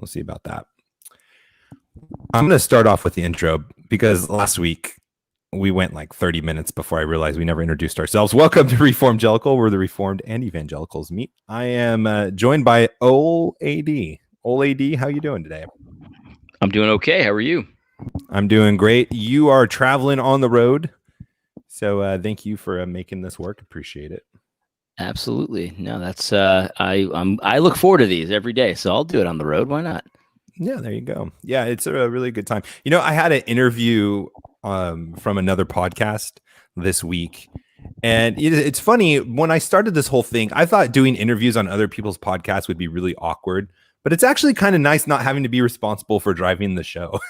We'll see about that. I'm going to start off with the intro because last week we went like 30 minutes before I realized we never introduced ourselves. Welcome to Reformgelical, where the Reformed and Evangelicals meet. I am joined by Ol AD. Ol AD, how you doing today? I'm doing okay. How are you? I'm doing great. You are traveling on the road, so thank you for making this work. Appreciate it. Absolutely. No, that's I look forward to these every day, so I'll do it on the road. Why not? Yeah, there you go. Yeah, it's a really good time. You know, I had an interview from another podcast this week, and it's funny, when I started this whole thing, I thought doing interviews on other people's podcasts would be really awkward, but it's actually kind of nice not having to be responsible for driving the show.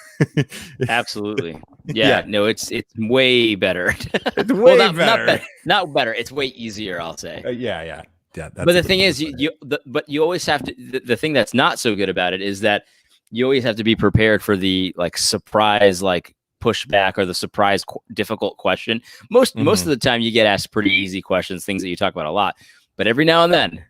Absolutely. Yeah. No, it's way better. It's way better. Not better. It's way easier, I'll say. Yeah. But the thing is, but you always have to. The thing that's not so good about it is that you always have to be prepared for the surprise pushback or the surprise difficult question. Most of the time, you get asked pretty easy questions, things that you talk about a lot. But every now and then,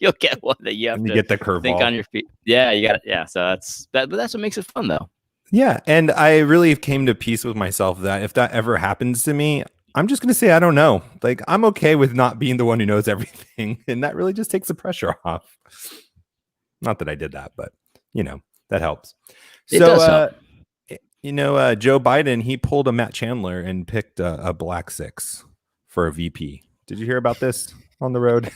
you'll get one that you have to get the curveball. Think on your feet. Yeah, you got it. Yeah, so but that's what makes it fun, though. Yeah, and I really came to peace with myself that if that ever happens to me, I'm just going to say I don't know. I'm okay with not being the one who knows everything, and that really just takes the pressure off. Not that I did that, but that helps. It does help. Joe Biden, he pulled a Matt Chandler and picked a black 6 for a VP. Did you hear about this on the road?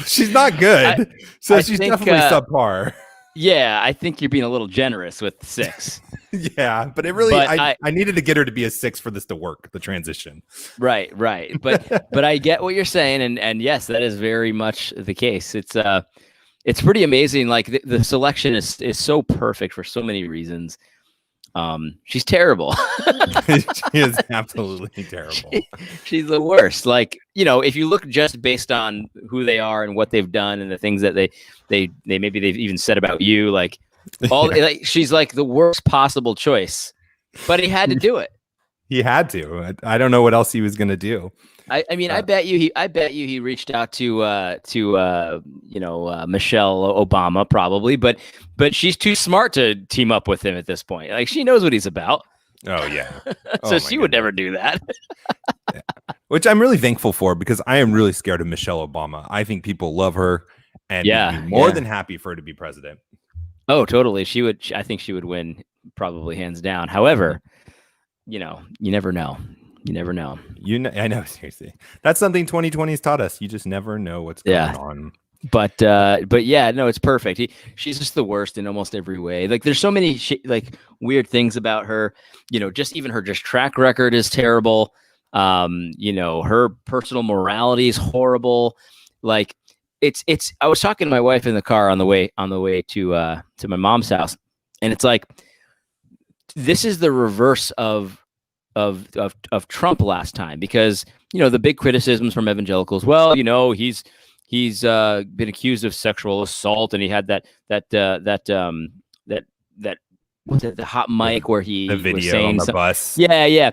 She's not good, so she's definitely subpar. Yeah, I think you're being a little generous with 6. Yeah, but it really, I needed to get her to be a 6 for this to work, the transition. Right. But I get what you're saying, and yes, that is very much the case. It's pretty amazing. The selection is so perfect for so many reasons. She's terrible. She is absolutely terrible. She's the worst. If you look just based on who they are and what they've done and the things that they maybe they've even said about you, she's the worst possible choice. But he had to do it. He had to. I don't know what else he was going to do. I bet you he reached out to Michelle Obama probably, but she's too smart to team up with him at this point. She knows what he's about. Oh yeah. So she would never do that. Yeah. Which I'm really thankful for, because I am really scared of Michelle Obama. I think people love her and would be more than happy for her to be president. Oh, totally. I think she would win, probably hands down. However, you never know. You never know. I know, seriously. That's something 2020 has taught us. You just never know what's going on. But yeah, no, it's perfect. She's just the worst in almost every way. There's so many weird things about her. Just even her track record is terrible. Her personal morality is horrible. It's. I was talking to my wife in the car on the way to my mom's house, and it's this is the reverse of Trump last time, because the big criticisms from evangelicals, he's been accused of sexual assault, and he had that was it the hot mic where he the video was saying on the bus. Yeah,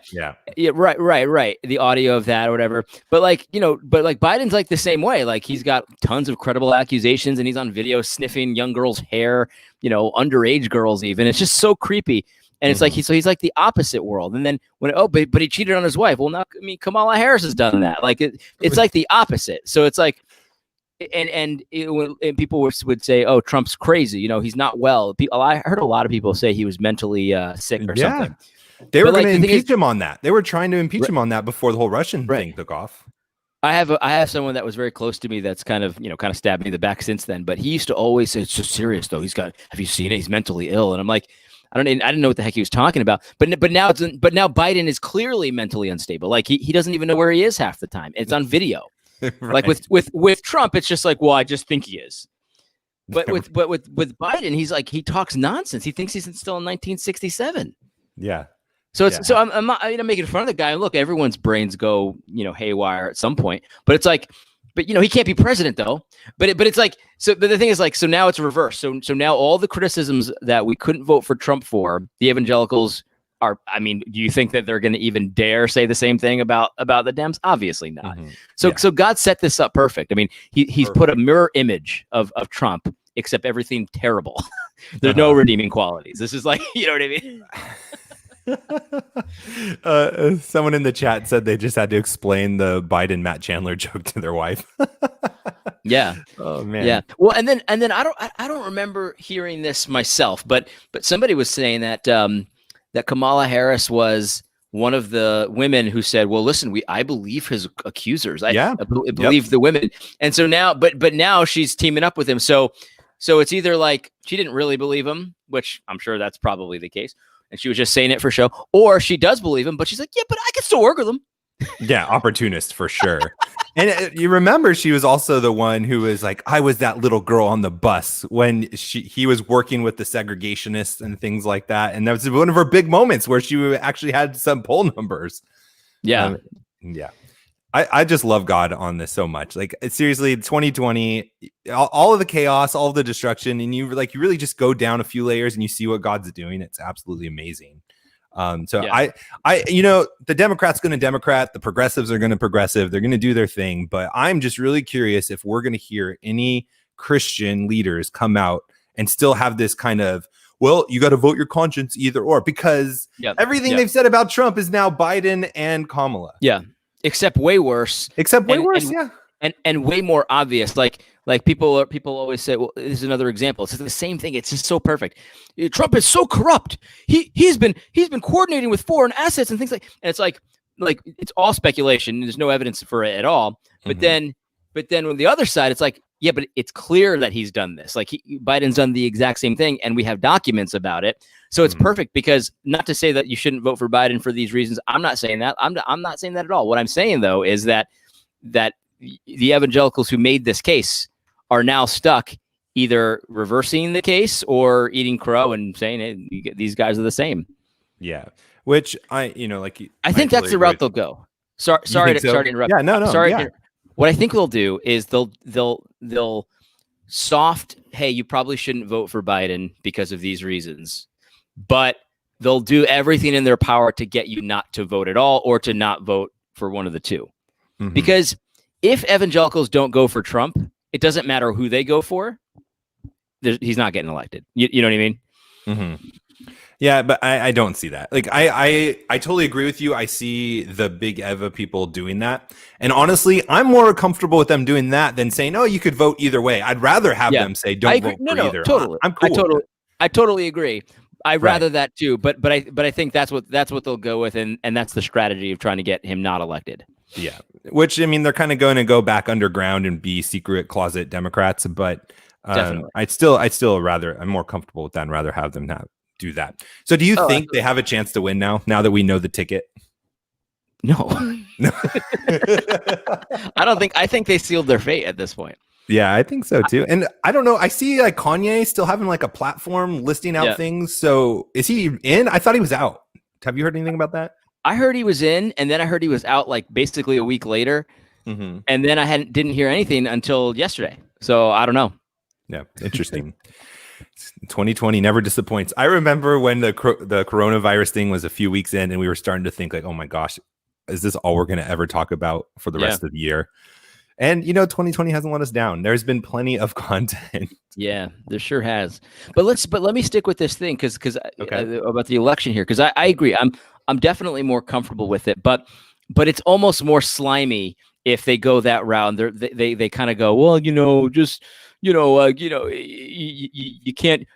right, the audio of that or whatever. But Biden's the same way. He's got tons of credible accusations, and he's on video sniffing young girls' hair, underage girls even. It's just so creepy. And it's he's the opposite world. And then but he cheated on his wife. Well, now, Kamala Harris has done that. It's the opposite. So it's and people would say, oh, Trump's crazy. He's not well. I heard a lot of people say he was mentally sick or something. They were going to impeach him on that. They were trying to impeach him on that before the whole Russian thing took off. I have someone that was very close to me that's kind of stabbed me in the back since then. But he used to always say, it's so serious though. Have you seen it? He's mentally ill. And I'm like, I didn't know what the heck he was talking about. But now Biden is clearly mentally unstable. He doesn't even know where he is half the time. It's on video. Right. With Trump, it's just well, I just think he is. But with Biden, he talks nonsense. He thinks he's still in 1967. Yeah. So I'm not making fun of the guy. Look, everyone's brains go haywire at some point. But it's but he can't be president though. But it's so. But the thing is so now it's reversed. So now all the criticisms that we couldn't vote for Trump for, the evangelicals I mean, do you think that they're going to even dare say the same thing about the Dems? Obviously not. Mhm. So Yeah. so God set this up perfect. I mean, he's put a mirror image of Trump, except everything terrible. There's no redeeming qualities. This is like, you know what I mean? Someone in the chat said they just had to explain the Biden Matt Chandler joke to their wife. Yeah. Oh man. Yeah. Well, and then I don't remember hearing this myself, but somebody was saying that that Kamala Harris was one of the women who said, "Well, listen, I believe his accusers. I believe the women." And so now, but now she's teaming up with him. So it's either like she didn't really believe him, which I'm sure that's probably the case, and she was just saying it for show, or she does believe him, but she's like, "Yeah, but I can still work with him." Yeah, opportunist for sure. And you remember she was also the one who was like, I was that little girl on the bus when he was working with the segregationists and things like that. And that was one of her big moments where she actually had some poll numbers. Yeah. Yeah. I just love God on this so much. Like, seriously, 2020, all of the chaos, all of the destruction, and you really just go down a few layers and you see what God's doing. It's absolutely amazing. The Democrats going to Democrat, the progressives are going to progressive. They're going to do their thing. But I'm just really curious if we're going to hear any Christian leaders come out and still have this kind of, well, you got to vote your conscience either or, because everything they've said about Trump is now Biden and Kamala. Yeah. Except way worse. And way more obvious. Like people always say, well, this is another example. It's the same thing. It's just so perfect. Trump is so corrupt. He's been coordinating with foreign assets and things like. And it's like it's all speculation. There's no evidence for it at all. But then on the other side, it's like, yeah, but it's clear that he's done this. Like Biden's done the exact same thing, and we have documents about it. So it's perfect, because not to say that you shouldn't vote for Biden for these reasons. I'm not saying that. I'm not saying that at all. What I'm saying though is that the evangelicals who made this case are now stuck either reversing the case or eating crow and saying, hey, these guys are the same. Yeah. Which I think that's the route they'll go. Sorry to interrupt. Yeah, no. Sorry. What I think they'll do is they'll soft, hey, you probably shouldn't vote for Biden because of these reasons, but they'll do everything in their power to get you not to vote at all or to not vote for one of the two. Mm-hmm. Because if evangelicals don't go for Trump, it doesn't matter who they go for. He's not getting elected. You know what I mean? Mm-hmm. Yeah, but I don't see that. Like, I totally agree with you. I see the big Eva people doing that. And honestly, I'm more comfortable with them doing that than saying, oh, you could vote either way. I'd rather have them say, don't vote for either. Totally. I'm cool. I totally agree. I'd rather that too. But I think that's what they'll go with. And that's the strategy of trying to get him not elected. Yeah. Which, I mean, they're kind of going to go back underground and be secret closet Democrats. But I'm more comfortable with that and rather have them not do that. So do you think they have a chance to win now that we know the ticket? No. I think they sealed their fate at this point. Yeah, I think so too. And I don't know, I see like Kanye still having like a platform listing out things. So is he in? I thought he was out. Have you heard anything about that? I heard he was in, and then I heard he was out like basically a week later. Mm-hmm. And then I didn't hear anything until yesterday. So I don't know. Yeah, interesting. 2020 never disappoints. I remember when the coronavirus thing was a few weeks in, and we were starting to think like, oh my gosh, is this all we're going to ever talk about for the rest of the year? And 2020 hasn't let us down. There's been plenty of content. Yeah, there sure has. But let me stick with this thing because about the election here, because I agree. I'm definitely more comfortable with it, but it's almost more slimy if they go that route. They kind of go, well, you can't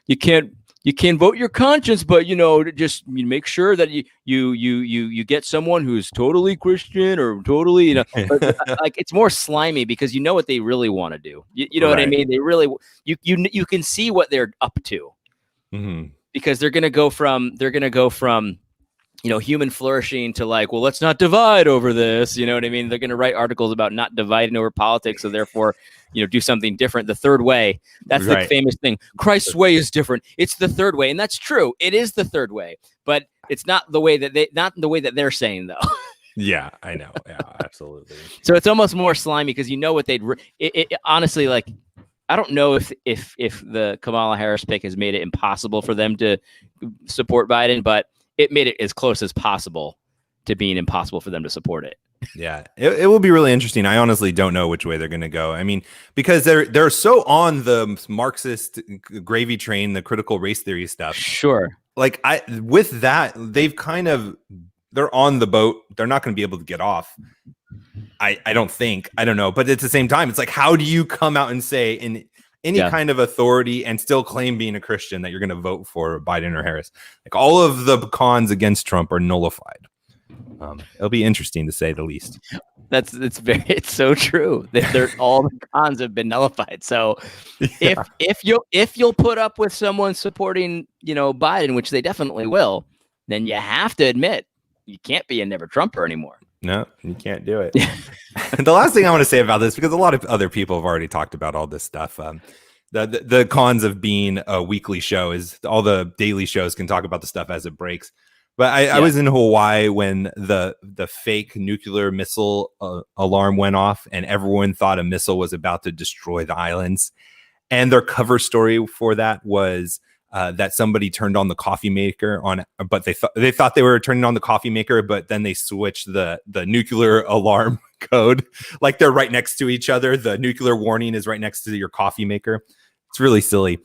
vote your conscience, but just make sure that you get someone who's totally Christian or totally like it's more slimy because what they really want to do. You know what I mean? They really you can see what they're up to, because they're gonna go from human flourishing to like, well, let's not divide over this. You know what I mean? They're going to write articles about not dividing over politics. So therefore, do something different. The third way. That's the famous thing. Christ's way is different. It's the third way. And that's true. It is the third way, but it's not the way that they're saying though. Yeah, I know. Yeah, absolutely. So it's almost more slimy because what they'd honestly, like, I don't know if the Kamala Harris pick has made it impossible for them to support Biden, but it made it as close as possible to being impossible for them to support it. Yeah, it will be really interesting. I honestly don't know which way they're going to go. I mean, because they're so on the Marxist gravy train, the critical race theory stuff. Sure. Like with that, they're on the boat. They're not going to be able to get off. I don't think. I don't know. But at the same time, it's like, how do you come out and say in any kind of authority and still claim being a Christian that you're going to vote for Biden or Harris? Like, all of the cons against Trump are nullified. It'll be interesting to say the least. It's so true that all the cons have been nullified. So if you'll put up with someone supporting, Biden, which they definitely will, then you have to admit you can't be a never Trumper anymore. No, you can't do it. The last thing I want to say about this, because a lot of other people have already talked about all this stuff. The cons of being a weekly show is all the daily shows can talk about the stuff as it breaks. But I was in Hawaii when the fake nuclear missile alarm went off, and everyone thought a missile was about to destroy the islands. And their cover story for that was that somebody turned on the coffee maker but they thought they were turning on the coffee maker, but then they switched the nuclear alarm code. Like, they're right next to each other. The nuclear warning is right next to your coffee maker. It's really silly.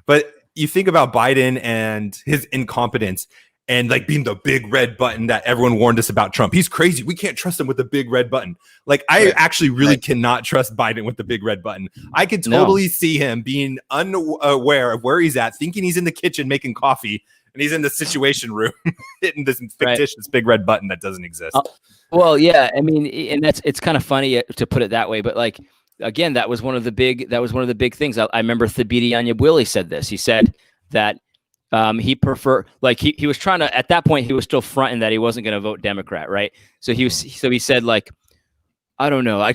But you think about Biden and his incompetence, and like being the big red button that everyone warned us about Trump. He's crazy. We can't trust him with the big red button. Like, I actually really cannot trust Biden with the big red button. I could totally see him being unaware of where he's at, thinking he's in the kitchen making coffee, and he's in the situation room hitting this fictitious big red button that doesn't exist. Well, yeah. I mean, and it's kind of funny to put it that way, but like, again, that was one of the big things. I remember Thabiti Anyabwile said this. He said that he prefer, like, he was trying to, at that point, he was still fronting that he wasn't going to vote Democrat. Right. So he said, like, I don't know. I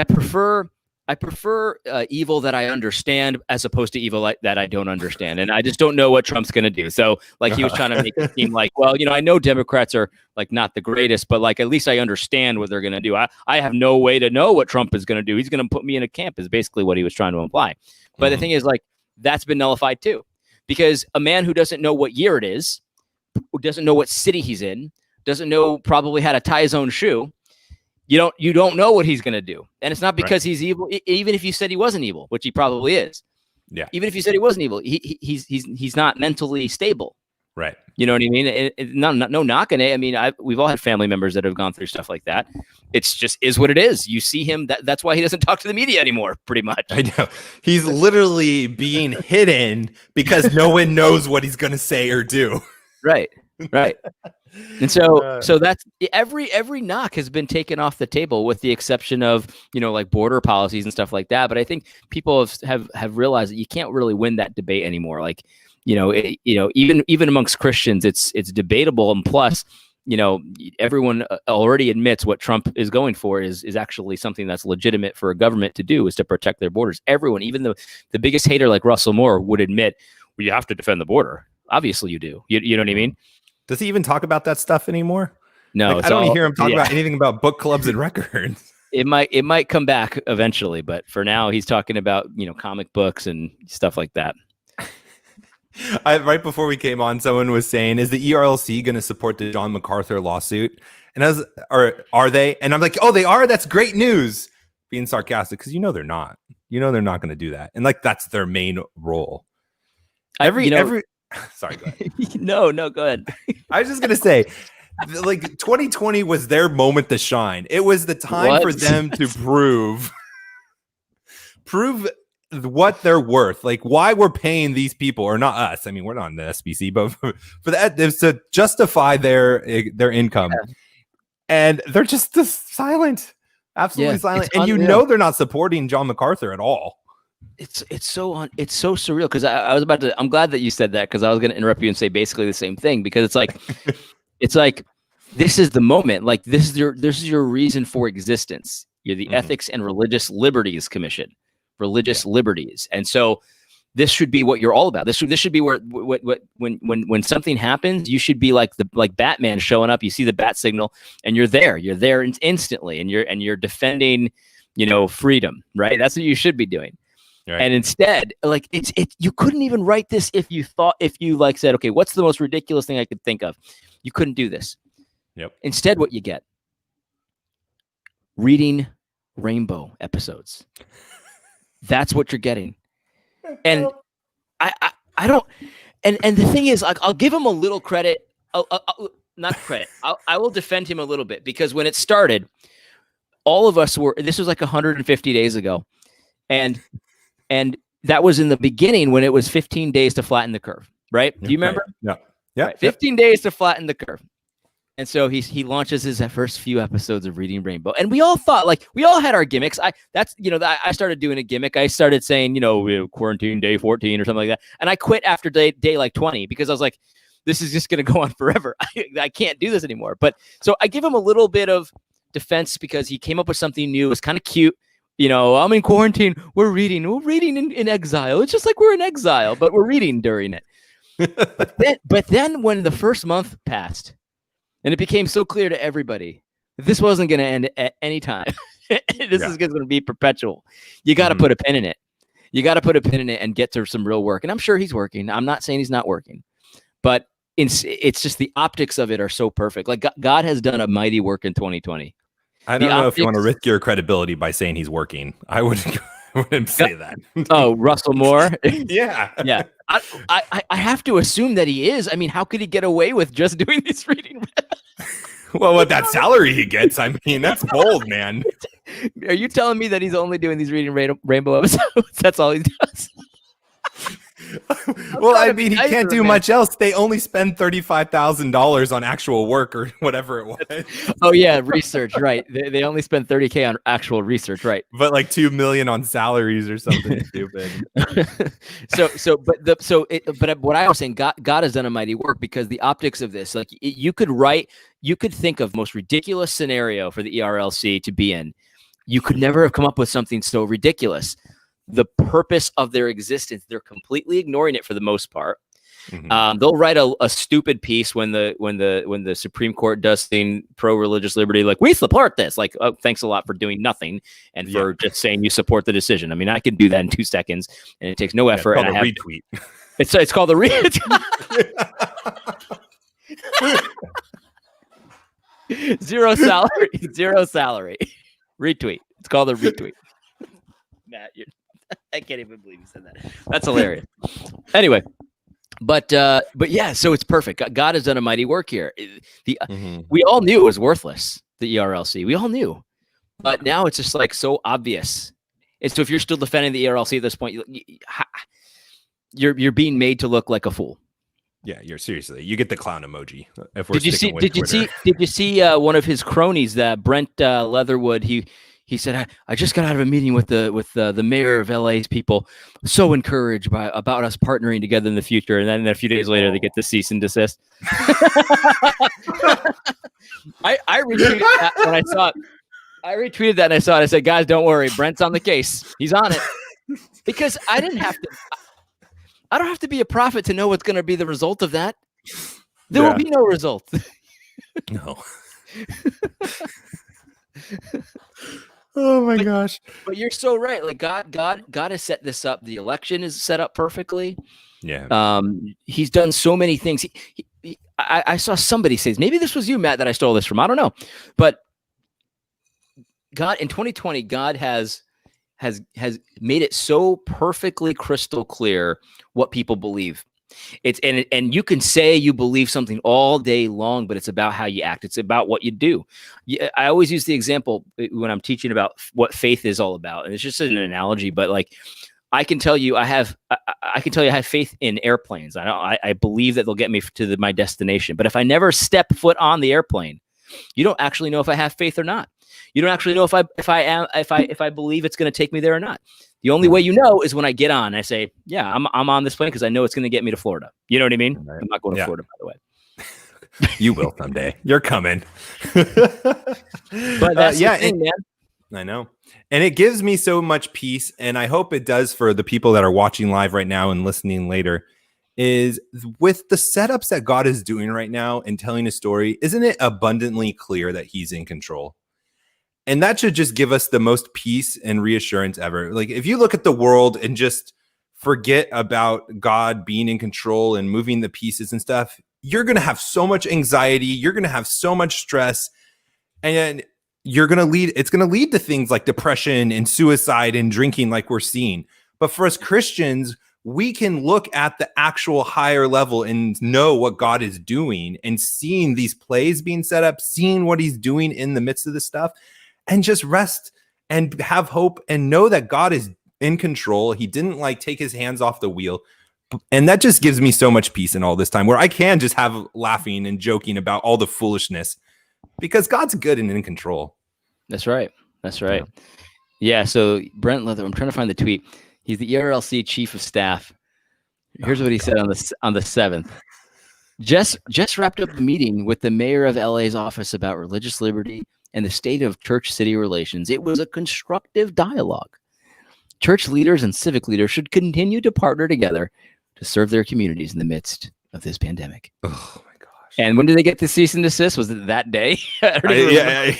prefer evil that I understand as opposed to evil that I don't understand. And I just don't know what Trump's going to do. So, like, he was trying to make it seem like, well, I know Democrats are, like, not the greatest, but, like, at least I understand what they're going to do. I have no way to know what Trump is going to do. He's going to put me in a camp, is basically what he was trying to imply. But the thing is, like, that's been nullified too. Because a man who doesn't know what year it is, who doesn't know what city he's in, doesn't know probably how to tie his own shoe, you don't know what he's going to do. And it's not because he's evil. Even if you said he wasn't evil, which he probably is. Yeah. Even if you said he wasn't evil, he's not mentally stable. Right. You know what I mean? No knocking it. I mean, we've all had family members that have gone through stuff like that. It's just is what it is. You see him. That's why he doesn't talk to the media anymore, pretty much. I know. He's literally being hidden because no one knows what he's going to say or do. Right. Right. And so that's every knock has been taken off the table, with the exception of, like border policies and stuff like that. But I think people have realized that you can't really win that debate anymore. Like, even amongst Christians, it's debatable. And plus, everyone already admits what Trump is going for is actually something that's legitimate for a government to do, is to protect their borders. Everyone, even the biggest hater like Russell Moore, would admit, well, you have to defend the border. Obviously you do. You know what I mean? Does he even talk about that stuff anymore? No, like, I don't hear him talk about anything about book clubs and records. It might come back eventually, but for now he's talking about, comic books and stuff like that. Right before we came on, someone was saying, is the ERLC going to support the John MacArthur lawsuit? And are they? And I'm like, oh, they are? That's great news. Being sarcastic, because they're not. They're not going to do that. And like, that's their main role. Sorry, go ahead. No, go ahead. I was just going to say, like, 2020 was their moment to shine. It was the time for them to prove what they're worth, like why we're paying these people, or not us. I mean, we're not in the SBC, but for that, is to justify their income. Yeah. And they're just silent, absolutely silent. And they're not supporting John MacArthur at all. It's so surreal, because I was about to. I'm glad that you said that, because I was going to interrupt you and say basically the same thing, because it's like this is the moment. Like, this is your reason for existence. You're the Ethics and Religious Liberties Commission. Religious liberties. And so this should be what you're all about. This should be where when something happens, you should be like Batman showing up. You see the bat signal and you're there instantly, and you're defending, freedom, right? That's what you should be doing. Right. And instead, like, you couldn't even write this if you said, okay, what's the most ridiculous thing I could think of? You couldn't do this. Yep. Instead, what you get, reading Rainbow episodes. That's what you're getting. And I don't, and the thing is, like, I'll give him a little credit. Not credit. I will defend him a little bit, because when it started, all of us were, this was like 150 days ago. And that was in the beginning when it was 15 days to flatten the curve, right? Do you remember? Yeah. Yeah. Right. 15 days to flatten the curve. And so he launches his first few episodes of Reading Rainbow. And we all thought, like, we all had our gimmicks. I started doing a gimmick. I started saying, quarantine day 14 or something like that. And I quit after day like 20, because I was like, this is just going to go on forever. I can't do this anymore. But so I give him a little bit of defense, because he came up with something new. It's kind of cute. I'm in quarantine. We're reading in exile. It's just like we're in exile, but we're reading during it. but then when the first month passed, and it became so clear to everybody that this wasn't going to end at any time. This is going to be perpetual. You got to put a pin in it. You got to put a pin in it and get to some real work. And I'm sure he's working. I'm not saying he's not working, but it's just the optics of it are so perfect. Like, God has done a mighty work in 2020. I don't know if you want to risk your credibility by saying he's working. I wouldn't say that. Oh, Russell Moore. Yeah. Yeah. I have to assume that he is. I mean, how could he get away with just doing these reading? Well, with that salary he gets, I mean, that's bold, man. Are you telling me that he's only doing these Reading Rainbow episodes? That's all he does? Well, I mean, he can't do much else. They only spend $35,000 on actual work or whatever it was. Oh yeah, research, right? They only spend $30,000 on actual research, right? But like $2 million on salaries or something stupid. But what I was saying, God has done a mighty work, because the optics of this, like, you could think of most ridiculous scenario for the ERLC to be in. You could never have come up with something so ridiculous. The purpose of their existence, they're completely ignoring it for the most part. Mm-hmm. They'll write a stupid piece when the Supreme Court does thing pro-religious liberty, like, we support this. Like, oh, thanks a lot for doing nothing and for just saying you support the decision. I mean, I can do that in 2 seconds, and it takes no effort. It's called a retweet. It's called a retweet. Zero salary. Retweet. It's called a retweet. Matt, I can't even believe you said that. That's hilarious. Anyway, but yeah, so it's perfect. God has done a mighty work here. We all knew it was worthless, the ERLC. We all knew, but now it's just like so obvious. And so if you're still defending the ERLC at this point, you're being made to look like a fool. Yeah, you get the clown emoji. If we're did you see one of his cronies, that Brent Leatherwood? He said, I just got out of a meeting with the mayor of LA's people, so encouraged about us partnering together in the future. And then a few days later, they get the cease and desist. I retweeted that when I saw it. I retweeted that and I saw it. I said, guys, don't worry. Brent's on the case. He's on it. Because I don't have to be a prophet to know what's going to be the result of that. There will be no result. No. Oh my gosh. But you're so right. Like, God has set this up. The election is set up perfectly. Yeah. He's done so many things. I saw somebody say, maybe this was you, Matt, that I stole this from. I don't know. But God, in 2020, God has made it so perfectly crystal clear what people believe. And you can say you believe something all day long, but it's about how you act. It's about what you do. I always use the example when I'm teaching about what faith is all about, and it's just an analogy. But like, I can tell you, I have faith in airplanes. I believe that they'll get me to my destination. But if I never step foot on the airplane, you don't actually know if I have faith or not. You don't actually know if I believe it's going to take me there or not. The only way you know is when I get on and I say, yeah, I'm on this plane because I know it's going to get me to Florida. You know what I mean? Right. I'm not going to Florida, by the way. You will someday. You're coming. But that's the thing, man. I know. And it gives me so much peace, and I hope it does for the people that are watching live right now and listening later, is with the setups that God is doing right now and telling his story, isn't it abundantly clear that he's in control? And that should just give us the most peace and reassurance ever. Like, if you look at the world and just forget about God being in control and moving the pieces and stuff, you're going to have so much anxiety, you're going to have so much stress, and it's going to lead to things like depression and suicide and drinking like we're seeing. But for us Christians, we can look at the actual higher level and know what God is doing, and seeing these plays being set up, seeing what he's doing in the midst of this stuff, and just rest and have hope and know that God is in control. He didn't like take his hands off the wheel. And that just gives me so much peace in all this time, where I can just have laughing and joking about all the foolishness, because God's good and in control. That's right. Yeah. So Brent Leather, I'm trying to find the tweet. He's the ERLC chief of staff. Here's what he said on the 7th. Just wrapped up a meeting with the mayor of LA's office about religious liberty and the state of church-city relations. It was a constructive dialogue. Church leaders and civic leaders should continue to partner together to serve their communities in the midst of this pandemic. Oh my gosh. And when did they get the cease and desist? Was it that day? Yeah.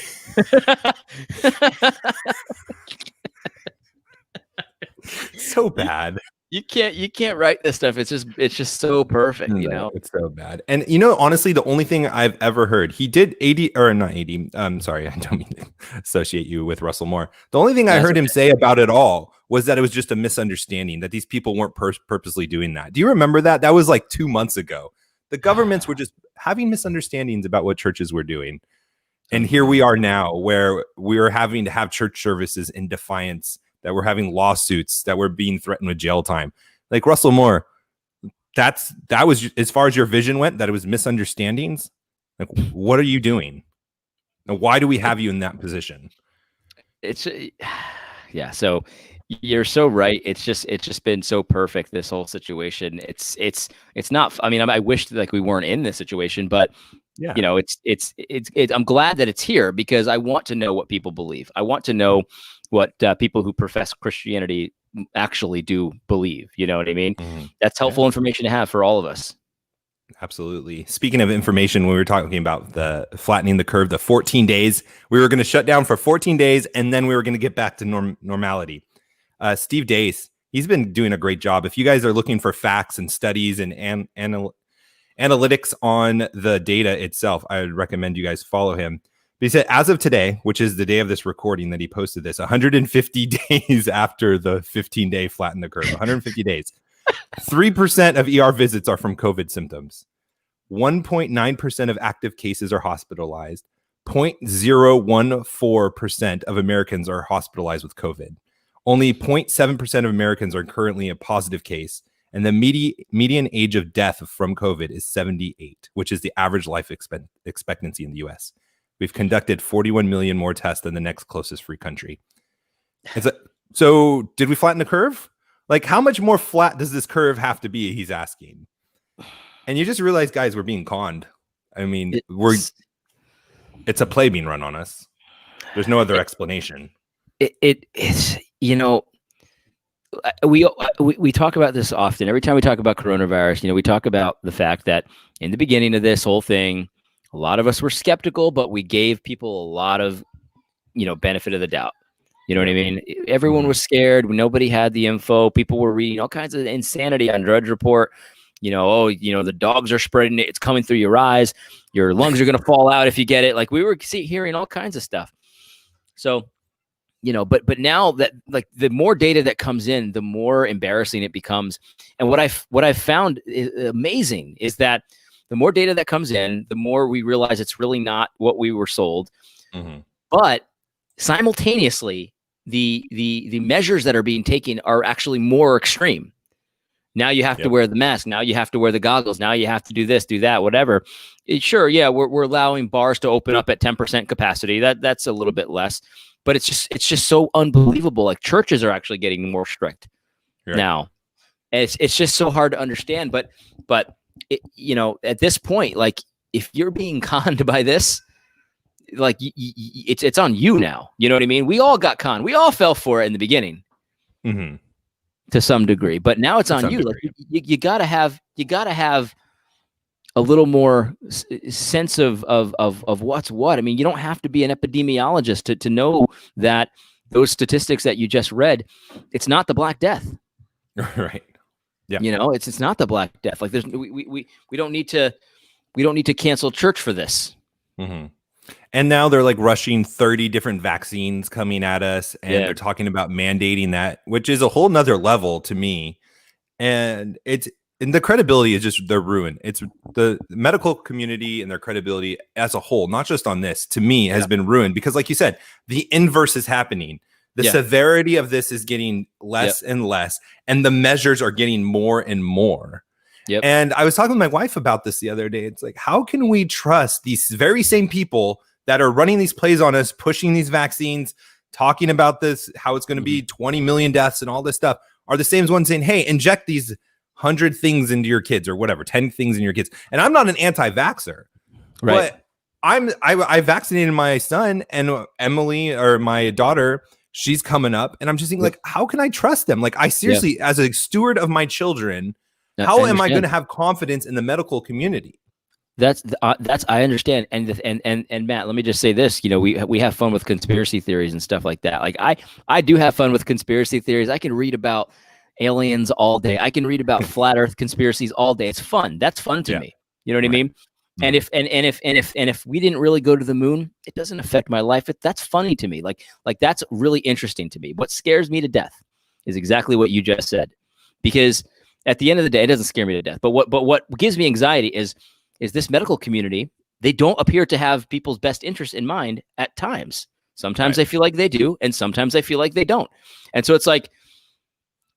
So bad. You can't write this stuff. It's just so perfect, you know. It's so bad. And honestly, the only thing I've ever heard, he did 80 or not 80. Sorry, I don't mean to associate you with Russell Moore. The only thing I heard him say about it all was that it was just a misunderstanding, that these people weren't purposely doing that. Do you remember that? That was like 2 months ago. The governments were just having misunderstandings about what churches were doing. And here we are now, where we are having to have church services in defiance, that we're having lawsuits, that we're being threatened with jail time. Like Russell Moore, that was, as far as your vision went, that it was misunderstandings. Like, what are you doing? And why do we have you in that position? It's yeah. So you're so right. It's just been so perfect, this whole situation. It's not. I mean, I wish like we weren't in this situation, but yeah, it's. I'm glad that it's here, because I want to know what people believe. I want to know what people who profess Christianity actually do believe. You know what I mean? Mm-hmm. That's helpful information to have for all of us. Absolutely. Speaking of information, when we were talking about the flattening the curve, the 14 days, we were going to shut down for 14 days, and then we were going to get back to normality. Steve Deace, he's been doing a great job. If you guys are looking for facts and studies and analytics on the data itself, I would recommend you guys follow him. But he said, as of today, which is the day of this recording that he posted this, 150 days after the 15-day flatten the curve, 150 days, 3% of ER visits are from COVID symptoms. 1.9% of active cases are hospitalized. 0.014% of Americans are hospitalized with COVID. Only 0.7% of Americans are currently a positive case. And the median age of death from COVID is 78, which is the average life expectancy in the U.S. We've conducted 41 million more tests than the next closest free country. So did we flatten the curve? Like, how much more flat does this curve have to be? He's asking. And you just realize, guys, we're being conned. I mean, it's a play being run on us. There's no other explanation. It's, we talk about this often. Every time we talk about coronavirus, we talk about the fact that in the beginning of this whole thing, a lot of us were skeptical, but we gave people a lot of, benefit of the doubt. You know what I mean? Everyone was scared. Nobody had the info. People were reading all kinds of insanity on Drudge Report. The dogs are spreading it. It's coming through your eyes. Your lungs are going to fall out if you get it. Like, we were hearing all kinds of stuff. So, but now that, like, the more data that comes in, the more embarrassing it becomes. And what I've found is amazing is that the more data that comes in, the more we realize it's really not what we were sold. Mm-hmm. But simultaneously, the measures that are being taken are actually more extreme. Now you have to wear the mask. Now you have to wear the goggles. Now you have to do this, do that, whatever. We're allowing bars to open up at 10% capacity. That's a little bit less, but it's just so unbelievable. Like, churches are actually getting more strict now. And it's just so hard to understand. But at this point, like, if you're being conned by this, like, it's on you now. You know what I mean? We all got conned. We all fell for it in the beginning, to some degree. But now it's on you. Like, you gotta have a little more sense of what's what. I mean, you don't have to be an epidemiologist to know that those statistics that you just read, it's not the Black Death, right? Yeah, it's not the Black Death. Like, we don't need to We don't need to cancel church for this. Mm-hmm. And now they're like rushing 30 different vaccines coming at us, and Yeah. they're talking about mandating that, which is a whole nother level to me. And the credibility is just, they're ruined. It's the medical community and their credibility as a whole, not just on this, to me, has been ruined because, like you said, the inverse is happening. The severity of this is getting less and less, and the measures are getting more and more. Yep. And I was talking with my wife about this the other day. It's like, how can we trust these very same people that are running these plays on us, pushing these vaccines, talking about this, how it's going to be 20 million deaths and all this stuff, are the same ones saying, hey, inject these 100 things into your kids or whatever, 10 things in your kids. And I'm not an anti-vaxxer, but I vaccinated my son, and Emily, or my daughter, she's coming up, and I'm just thinking, like, how can I trust them? Like, I seriously, as a steward of my children, how am I going to have confidence in the medical community? That's I understand. And Matt, let me just say this, we have fun with conspiracy theories and stuff like that. Like I do have fun with conspiracy theories. I can read about aliens all day. I can read about flat earth conspiracies all day. It's fun. That's fun to me. You know what I mean? And if we didn't really go to the moon, it doesn't affect my life. That's funny to me. Like that's really interesting to me. What scares me to death is exactly what you just said, because at the end of the day, it doesn't scare me to death. But what gives me anxiety is this medical community. They don't appear to have people's best interest in mind at times. Sometimes I feel like they do, and sometimes I feel like they don't. And so it's like,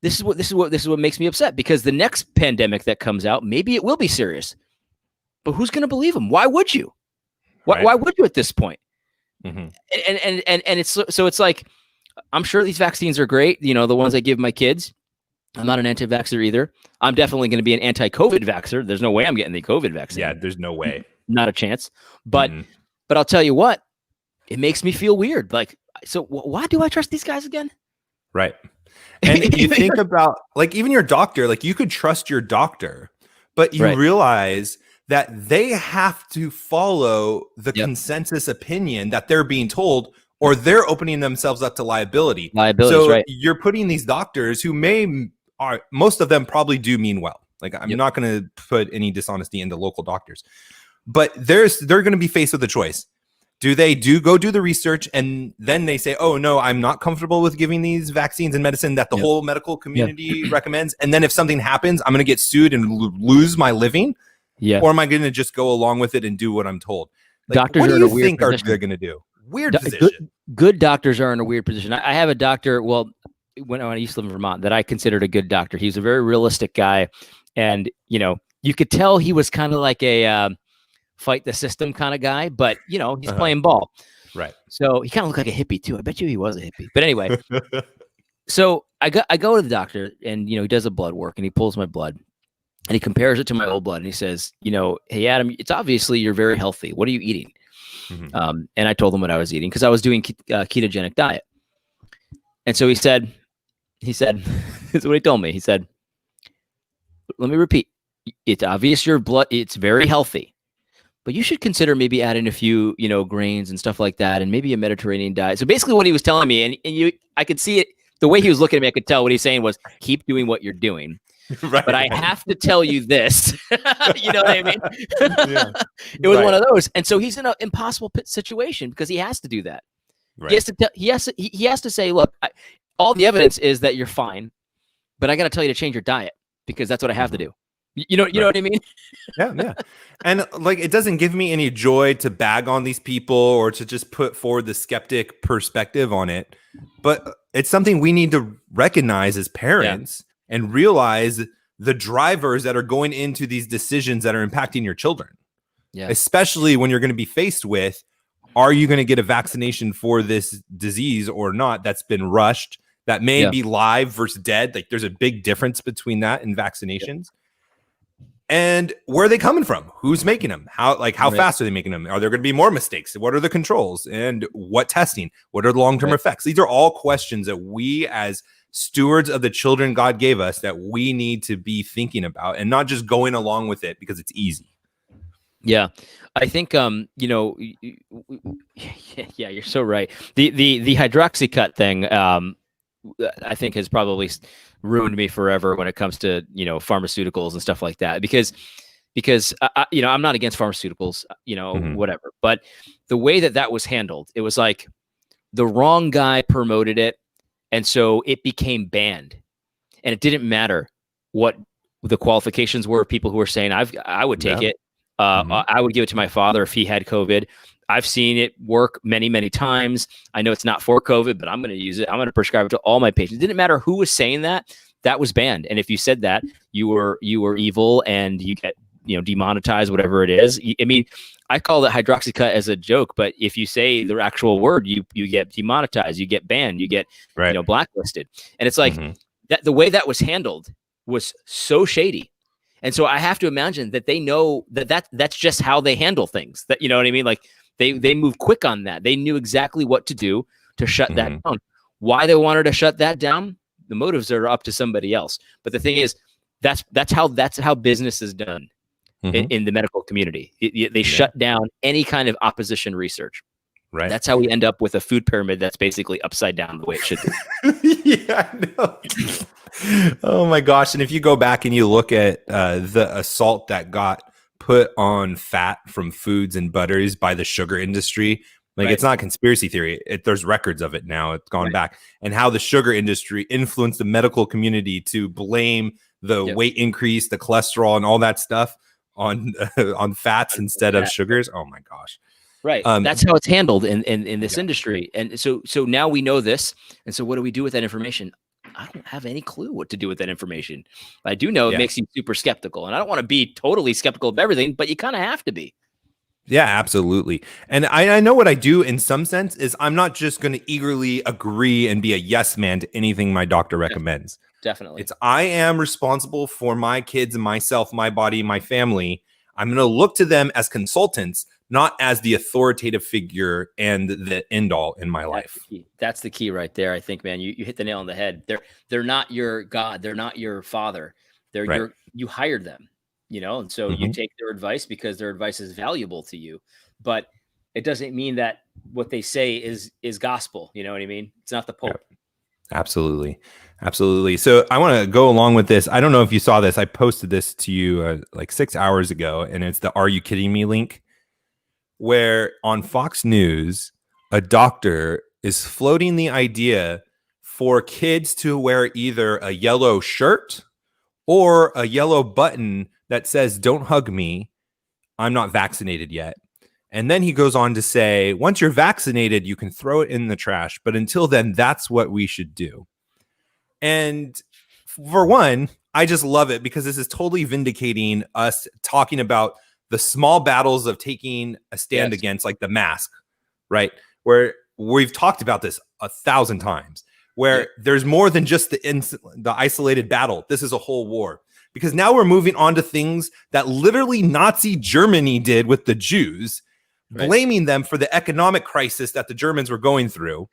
this is what makes me upset, because the next pandemic that comes out, maybe it will be serious, but who's going to believe them? Why would you? Why would you at this point? Mm-hmm. And it's like, I'm sure these vaccines are great. The ones I give my kids. I'm not an anti-vaxxer either. I'm definitely going to be an anti-COVID vaxxer. There's no way I'm getting the COVID vaccine. Yeah, there's no way. Not a chance. But I'll tell you what, it makes me feel weird. Like, so why do I trust these guys again? Right. And you think about, like, even your doctor, like, you could trust your doctor, but you realize that they have to follow the consensus opinion that they're being told, or they're opening themselves up to liability. So you're putting these doctors who most of them probably do mean well. Like, I'm not going to put any dishonesty into local doctors, but they're going to be faced with a choice. Do they go do the research, and then they say, oh no, I'm not comfortable with giving these vaccines and medicine that the whole medical community recommends. And then if something happens, I'm going to get sued and lose my living. Yeah. Or am I going to just go along with it and do what I'm told? Like, doctors what do are you in a weird think position. they're going to do? Weird position. Good doctors are in a weird position. I have a doctor, well, when I used to live in Vermont, that I considered a good doctor. He was a very realistic guy. And, you could tell he was kind of like a fight the system kind of guy, but, he's playing ball. Right. So he kind of looked like a hippie too. I bet you he was a hippie. But anyway, so I go to the doctor, and, he does a blood work, and he pulls my blood, and he compares it to my old blood, and he says, hey, Adam, it's obviously you're very healthy. What are you eating? Mm-hmm. And I told him what I was eating, because I was doing ketogenic diet. And so he said, this is what he told me. He said, let me repeat. It's obvious your blood, it's very healthy, but you should consider maybe adding a few, grains and stuff like that, and maybe a Mediterranean diet. So basically what he was telling me, and I could see it, the way he was looking at me, I could tell what he's saying was, keep doing what you're doing. Right. But I have to tell you this. You know what I mean? It was one of those. And so he's in an impossible situation, because he has to do that. Right. He has to say, look, all the evidence is that you're fine, but I got to tell you to change your diet, because that's what I have to do. You know what I mean? Yeah. And like, it doesn't give me any joy to bag on these people or to just put forward the skeptic perspective on it. But it's something we need to recognize as parents and realize the drivers that are going into these decisions that are impacting your children. Yeah. Especially when you're going to be faced with, are you going to get a vaccination for this disease or not? That's been rushed, that may be live versus dead. Like, there's a big difference between that and vaccinations. And where are they coming from? Who's making them? How fast are they making them? Are there going to be more mistakes? What are the controls? And what testing? What are the long-term effects? These are all questions that we, as stewards of the children God gave us, that we need to be thinking about, and not just going along with it because it's easy. Yeah, I think yeah, you're so right. The hydroxycut thing, I think, has probably ruined me forever when it comes to pharmaceuticals and stuff like that, because because I'm not against pharmaceuticals, Mhm. whatever. But the way that was handled, it was like the wrong guy promoted it, and so it became banned. And it didn't matter what the qualifications were of people who were saying, I would take Yeah. it. Mhm. I would give it to my father if he had COVID. I've seen it work many, many times. I know it's not for COVID, but I'm going to use it. I'm going to prescribe it to all my patients. It didn't matter who was saying that. That was banned. And if you said that, you were evil, and you get demonetized, whatever it is. I mean, I call it hydroxycut as a joke, but if you say the actual word, you get demonetized, you get banned, you get Right. blacklisted. And it's like Mhm. that the way that was handled was so shady. And so I have to imagine that they know that's just how they handle things. That, you know what I mean? Like they move quick on that. They knew exactly what to do to shut that Mhm. down. Why they wanted to shut that down, the motives are up to somebody else. But the thing is, that's how business is done Mhm. in the medical community. They Yeah. shut down any kind of opposition research. Right. That's how we end up with a food pyramid that's basically upside down the way it should be. Yeah, I know. Oh my gosh. And if you go back and you look at the assault that got put on fat from foods and butters by the sugar industry, like, Right. it's not a conspiracy theory. There's records of it now. It's gone back. And how the sugar industry influenced the medical community to blame the weight increase, the cholesterol, and all that stuff on on fats instead of sugars. Oh my gosh. Right. That's how it's handled in this industry. And so now we know this. And so what do we do with that information? I don't have any clue what to do with that information. I do know it makes you super skeptical. And I don't want to be totally skeptical of everything, but you kind of have to be. Yeah, absolutely. And I know what I do in some sense is I'm not just going to eagerly agree and be a yes man to anything my doctor recommends. Definitely. It's I am responsible for my kids and myself, my body, my family. I'm going to look to them as consultants, not as the authoritative figure and the end all in my life. That's the key right there. I think, man, you hit the nail on the head. They're not your God. They're not your father. They're you hired them, and so you take their advice because their advice is valuable to you. But it doesn't mean that what they say is gospel. You know what I mean? It's not the Pope. Yep. Absolutely. Absolutely. So I want to go along with this. I don't know if you saw this. I posted this to you like 6 hours ago, and it's the "Are you kidding me?" link, where on Fox News, a doctor is floating the idea for kids to wear either a yellow shirt or a yellow button that says, "Don't hug me. I'm not vaccinated yet." And then he goes on to say, once you're vaccinated, you can throw it in the trash. But until then, that's what we should do. And for one, I just love it because this is totally vindicating us talking about the small battles of taking a stand against, like the mask, right? Where we've talked about this 1,000 times, where there's more than just the isolated battle. This is a whole war. Because now we're moving on to things that literally Nazi Germany did with the Jews, blaming them for the economic crisis that the Germans were going through.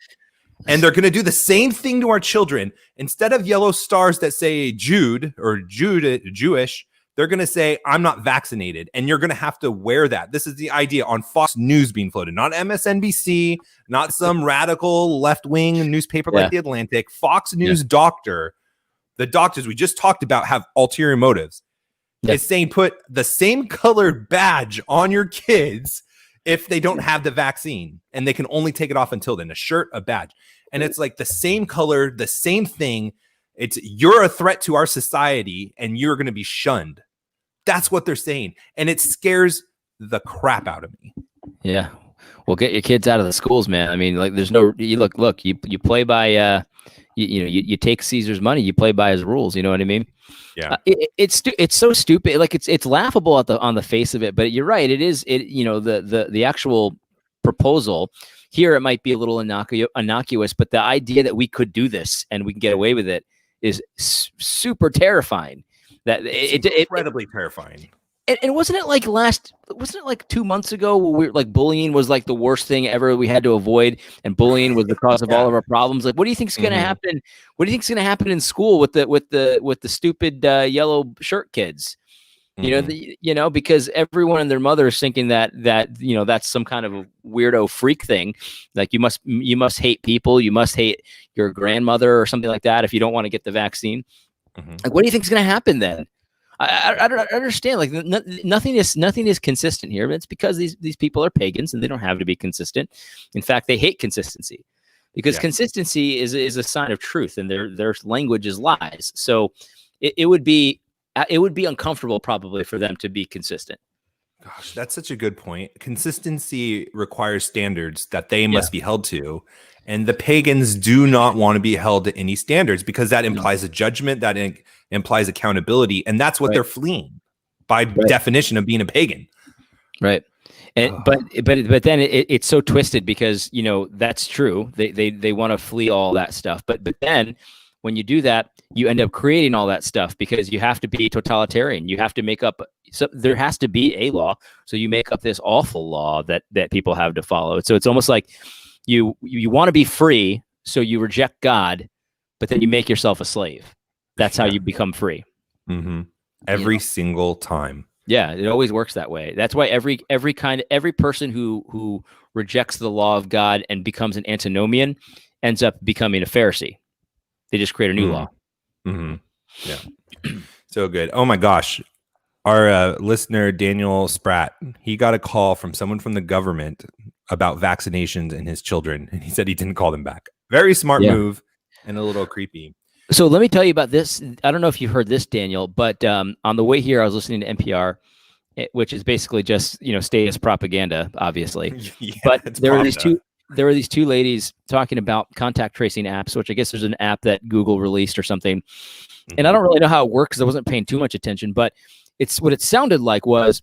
And they're going to do the same thing to our children. Instead of yellow stars that say Jude or Jewish, they're going to say, "I'm not vaccinated." And you're going to have to wear that. This is the idea on Fox News being floated, not MSNBC, not some radical left-wing newspaper like The Atlantic. Fox News doctor, the doctors we just talked about have ulterior motives. It's saying put the same colored badge on your kids if they don't have the vaccine, and they can only take it off until then, a shirt, a badge. And it's like the same color, the same thing. It's you're a threat to our society and you're going to be shunned. That's what they're saying. And it scares the crap out of me. Yeah. Well, get your kids out of the schools, man. I mean, like there's no, you play by, you take Caesar's money, you play by his rules. You know what I mean? Yeah. It's so stupid. Like it's laughable on the face of it, but you're right. It is the actual proposal here. It might be a little innocuous, but the idea that we could do this and we can get away with it is super terrifying. That it's incredibly terrifying. And wasn't it like 2 months ago where bullying was like the worst thing ever we had to avoid, and bullying was the cause of all of our problems? Like, what do you think is going to happen? What do you think is going to happen in school with the stupid yellow shirt kids? Because everyone and their mother is thinking that that's some kind of a weirdo freak thing. Like you must hate people, you must hate your grandmother or something like that if you don't want to get the vaccine. Like, what do you think is going to happen then? I don't understand. Like nothing is consistent here. It's because these people are pagans and they don't have to be consistent. In fact, they hate consistency because consistency is a sign of truth, and their language is lies. So it would be uncomfortable probably for them to be consistent. Gosh, that's such a good point. Consistency requires standards that they must be held to. And the pagans do not want to be held to any standards because that implies a judgment, that implies accountability. And that's what they're fleeing by definition of being a pagan. Right. And, but then it's so twisted because, you know, that's true. They want to flee all that stuff. But then when you do that, you end up creating all that stuff because you have to be totalitarian. You have to make up. So there has to be a law. So you make up this awful law that people have to follow. So it's almost like you want to be free. So you reject God, but then you make yourself a slave. That's how you become free. Mm-hmm. Every single time. Yeah, it always works that way. That's why every person who rejects the law of God and becomes an antinomian ends up becoming a Pharisee. They just create a new law. Mm-hmm. Yeah. So good. Oh my gosh. Our listener, Daniel Spratt, he got a call from someone from the government about vaccinations and his children. And he said he didn't call them back. Very smart move and a little creepy. So let me tell you about this. I don't know if you heard this, Daniel, but on the way here, I was listening to NPR, which is basically just, you know, statist propaganda, obviously. But there were these two ladies talking about contact tracing apps, which I guess there's an app that Google released or something. And I don't really know how it works because I wasn't paying too much attention, but it's what it sounded like was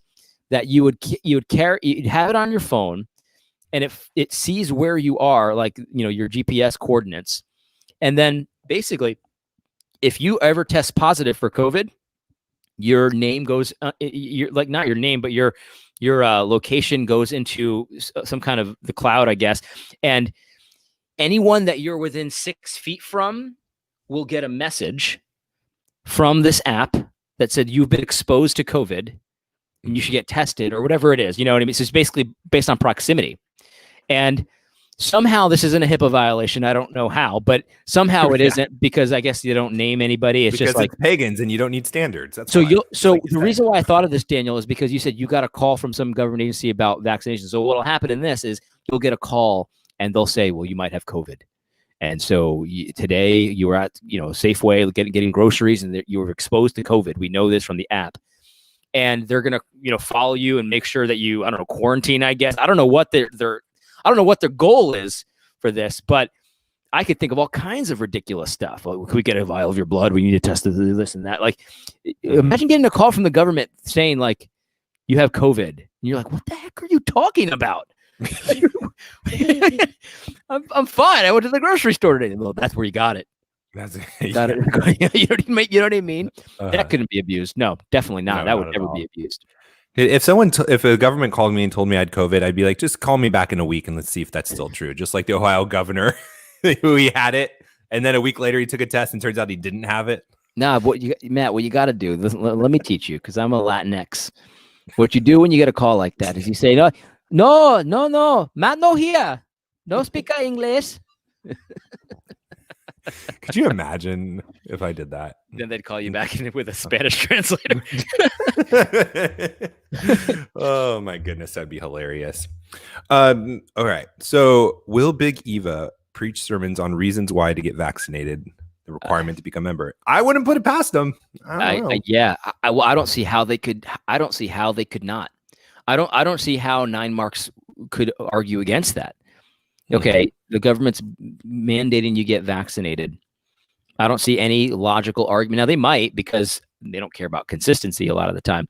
that you'd have it on your phone, and it sees where you are, like, you know, your GPS coordinates, and then basically, if you ever test positive for COVID, your name goes, like not your name, but your location goes into some kind of the cloud, I guess, and anyone that you're within 6 feet from will get a message from this app that said you've been exposed to COVID and you should get tested or whatever it is. You know what I mean? So it's basically based on proximity. And somehow this isn't a HIPAA violation. I don't know how, but somehow it isn't, because I guess you don't name anybody. It's because just like it's pagans and you don't need standards. That's so the reason why I thought of this, Daniel, is because you said you got a call from some government agency about vaccinations. So what'll happen in this is you'll get a call and they'll say, well, you might have COVID. And so today you were at, you know, Safeway getting groceries and you were exposed to COVID. We know this from the app. And they're going to, you know, follow you and make sure that you, I don't know, quarantine, I guess. I don't know what their goal is for this, but I could think of all kinds of ridiculous stuff. Like, can we get a vial of your blood? We need to test this and that. Like, imagine getting a call from the government saying, like, you have COVID. And you're like, what the heck are you talking about? I'm fine. I went to the grocery store today. Well, that's where you got it. That's got it. You know what I mean? That couldn't be abused. No, definitely not. That would never be abused. If if a government called me and told me I had COVID, I'd be like, just call me back in a week and let's see if that's still true. Just like the Ohio governor, who he had it, and then a week later he took a test and turns out he didn't have it. Nah, Matt, what you got to do? Let me teach you, because I'm a Latinx. What you do when you get a call like that is you say, no, Matt, no here, no speak English. Could you imagine if I did that? Then they'd call you back in with a Spanish translator. Oh my goodness, that'd be hilarious. All right. So will Big Eva preach sermons on reasons why to get vaccinated, the requirement to become a member? I wouldn't put it past them. I don't see how they could. I don't see how they could not. I don't see how 9 Marks could argue against that. Okay, the government's mandating you get vaccinated. I don't see any logical argument. Now, they might, because they don't care about consistency a lot of the time,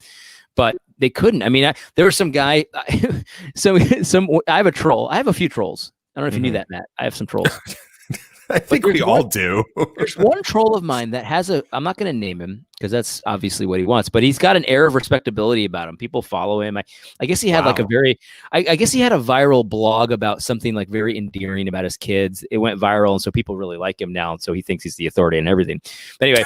but they couldn't. I mean, there was some guy. I have a troll. I have a few trolls. I don't know if you knew that, Matt. I have some trolls. I think we all do. There's one troll of mine that has I'm not going to name him because that's obviously what he wants, but he's got an air of respectability about him. People follow him. I guess he had like I guess he had a viral blog about something like very endearing about his kids. It went viral. And so people really like him now. And so he thinks he's the authority and everything. But anyway,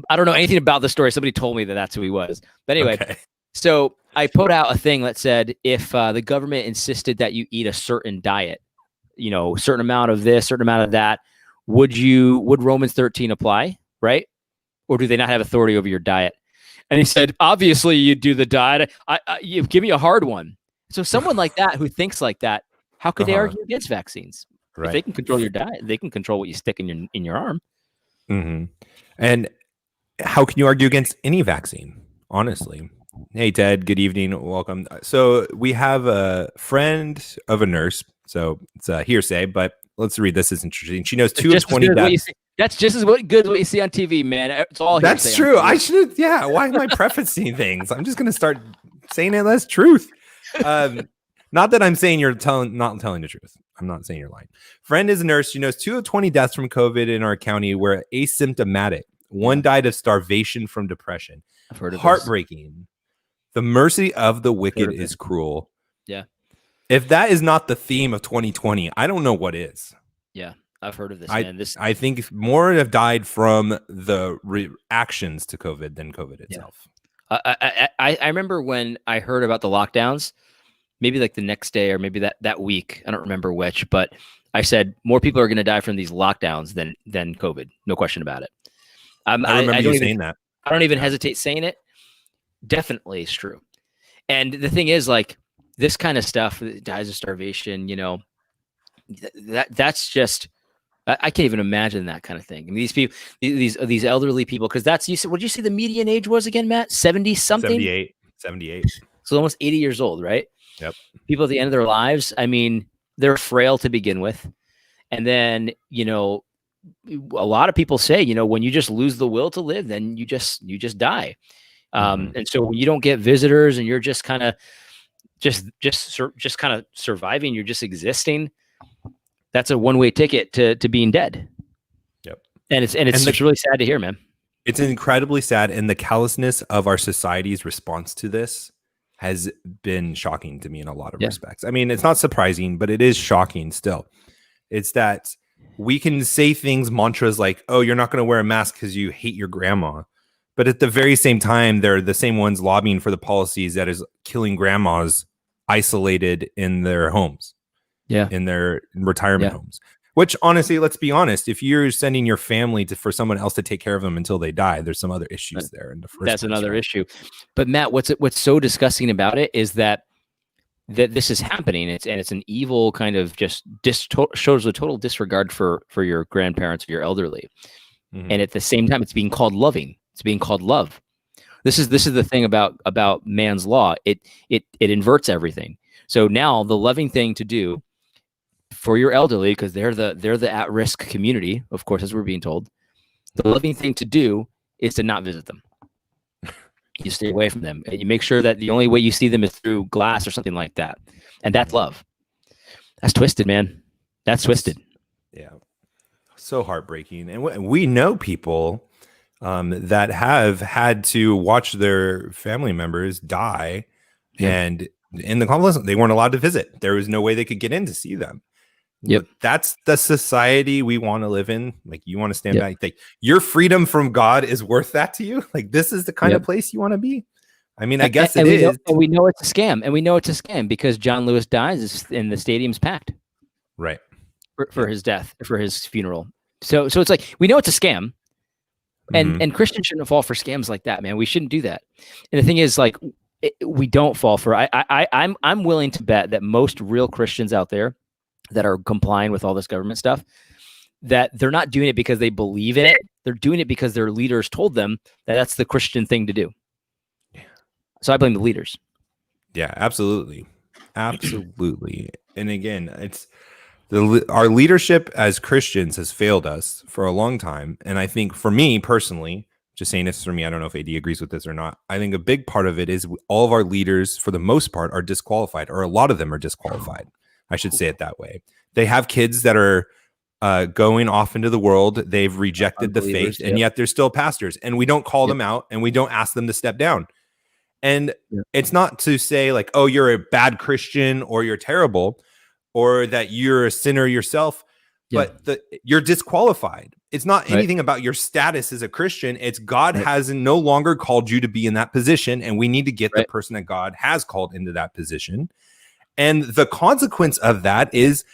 I don't know anything about the story. Somebody told me that that's who he was. But anyway, So I put out a thing that said, if the government insisted that you eat a certain diet, you know, certain amount of this, certain amount of that, would Romans 13 apply? Right? or do they not have authority over your diet? And he said, obviously you do the diet. You give me a hard one. So someone like that who thinks like that, how could they argue against vaccines? Right. If they can control your diet, they can control what you stick in your arm. Mm-hmm. And how can you argue against any vaccine? Honestly. Hey, Ted, good evening. Welcome. So we have a friend of a nurse. So it's a hearsay, but let's read this. Is interesting. She knows 2 of 20 deaths. That's just as good as what you see on TV, man. It's all hearsay. That's true. I should. Yeah. Why am I prefacing things? I'm just going to start saying it as truth. Not that I'm saying you're not telling the truth. I'm not saying you're lying. Friend is a nurse. She knows 2 of 20 deaths from COVID in our county were asymptomatic. One died of starvation from depression. I've heard of Heartbreaking. This. The mercy of the wicked is cruel. Yeah. If that is not the theme of 2020, I don't know what is. Yeah. I've heard of this, man. I think more have died from the reactions to COVID than COVID itself. Yeah. I remember when I heard about the lockdowns, maybe like the next day or maybe that week. I don't remember which, but I said more people are going to die from these lockdowns than COVID. No question about it. I remember you saying that. I don't even hesitate saying it. Definitely is true. And the thing is, like, this kind of stuff, dies of starvation, that's just, I can't even imagine that kind of thing. I mean, these people, these elderly people, because that's, you said, what did you say the median age was again, Matt? 70 something? 78. So almost 80 years old, right? Yep. People at the end of their lives, I mean, they're frail to begin with. And then, a lot of people say, when you just lose the will to live, then you just die. And so when you don't get visitors and you're just kind of kind of surviving, you're just existing, that's a one-way ticket to being dead. Yep. And it's really sad to hear, man. It's incredibly sad. And the callousness of our society's response to this has been shocking to me in a lot of respects. I mean, it's not surprising, but it is shocking still. It's that we can say things, mantras like, oh, you're not going to wear a mask because you hate your grandma. But at the very same time, they're the same ones lobbying for the policies that is killing grandmas isolated in their homes, in their retirement homes. Which, honestly, let's be honest, if you're sending your family for someone else to take care of them until they die, there's some other issues there in the first place. That's another issue. But Matt, what's so disgusting about it is that this is happening. It's an evil kind of just shows a total disregard for your grandparents or your elderly, and at the same time, it's being called loving. It's being called love. This is the thing about man's law. It inverts everything. So now the loving thing to do for your elderly, because they're the at-risk community, of course, as we're being told, the loving thing to do is to not visit them. You stay away from them, and you make sure that the only way you see them is through glass or something like that, and that's love. That's twisted, man. That's twisted. Yeah, so heartbreaking. And we know people that have had to watch their family members die, and in the convalescent, they weren't allowed to visit. There was no way they could get in to see them. Yep. That's the society we want to live in. Like, you want to stand back. Like, your freedom from God is worth that to you. Like, this is the kind of place you want to be. I mean, I guess it is. And we know it's a scam. And we know it's a scam because John Lewis dies and the stadium's packed. Right. For his death, for his funeral. So it's like, we know it's a scam. And Christians shouldn't fall for scams like that, man. We shouldn't do that. And the thing is, like, we don't fall for. I'm willing to bet that most real Christians out there that are complying with all this government stuff, that they're not doing it because they believe in it. They're doing it because their leaders told them that that's the Christian thing to do. Yeah. So I blame the leaders. Yeah, absolutely. Absolutely. And again, it's our leadership as Christians has failed us for a long time. And I think for me personally, just saying this for me, I don't know if AD agrees with this or not. I think a big part of it is all of our leaders, for the most part, are disqualified, or a lot of them are disqualified. I should say it that way. They have kids that are going off into the world. They've rejected the faith, and yet they're still pastors. And we don't call them out, and we don't ask them to step down. And it's not to say like, oh, you're a bad Christian or you're terrible or that you're a sinner yourself, but you're disqualified. It's not anything about your status as a Christian. It's God has no longer called you to be in that position, and we need to get the person that God has called into that position. And the consequence of that is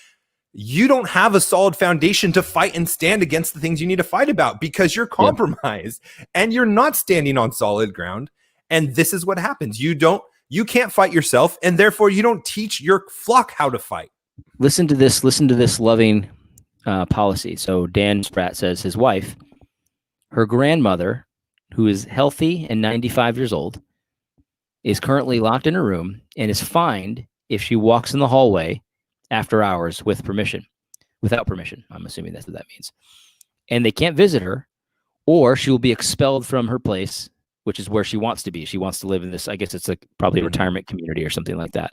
you don't have a solid foundation to fight and stand against the things you need to fight about because you're compromised and you're not standing on solid ground. And this is what happens. You can't fight yourself, and therefore you don't teach your flock how to fight. Listen to this loving policy. So Dan Spratt says his wife, her grandmother, who is healthy and 95 years old, is currently locked in her room and is fined if she walks in the hallway after hours without permission. I'm assuming that's what that means. And they can't visit her, or she will be expelled from her place, which is where she wants to be. She wants to live in this, I guess it's probably a retirement community or something like that.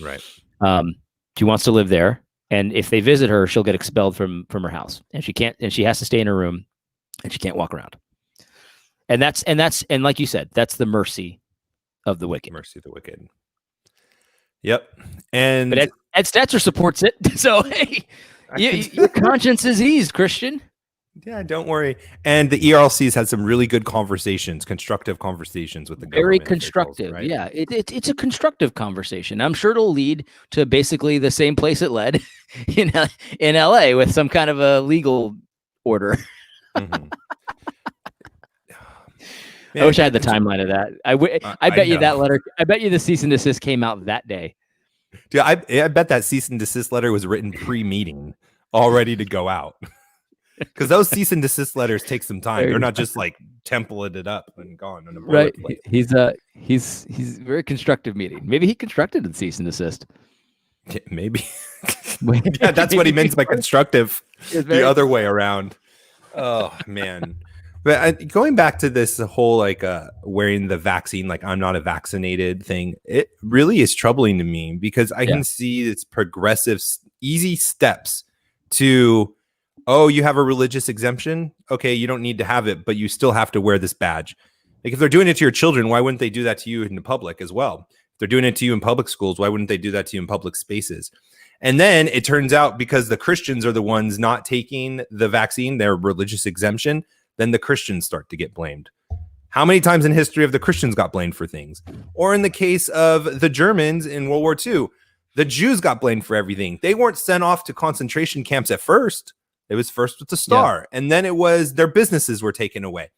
Right. She wants to live there. And if they visit her, she'll get expelled from her house, and she has to stay in her room, and she can't walk around. And like you said, that's the mercy of the wicked. Mercy of the wicked. Yep. And but Ed Stetzer supports it. So hey, your conscience is eased, Christian. Yeah, don't worry. And the ERLC's had some really good constructive conversations with the government. Very constructive. Right? Yeah, it's a constructive conversation. I'm sure it'll lead to basically the same place it led in LA with some kind of a legal order. Mm-hmm. Man, I wish I had the timeline of that. I bet you that letter. I bet you the cease and desist came out that day. Dude, I bet that cease and desist letter was written pre-meeting, all ready to go out. Because those cease and desist letters take some time. They're not just like templated up and gone. Right. He's very constructive meeting. Maybe he constructed the cease and desist. Yeah, maybe. Yeah, that's what he meant by constructive. The other way around. Oh man. But going back to this whole wearing the vaccine, like I'm not a vaccinated thing, it really is troubling to me because I can see it's progressive, easy steps to. Oh, you have a religious exemption? Okay, you don't need to have it, but you still have to wear this badge. Like if they're doing it to your children, why wouldn't they do that to you in the public as well? If they're doing it to you in public schools, why wouldn't they do that to you in public spaces? And then it turns out because the Christians are the ones not taking the vaccine, their religious exemption, then the Christians start to get blamed. How many times in history have the Christians got blamed for things? Or in the case of the Germans in World War II, the Jews got blamed for everything. They weren't sent off to concentration camps at first. It was first with the star, and then it was their businesses were taken away.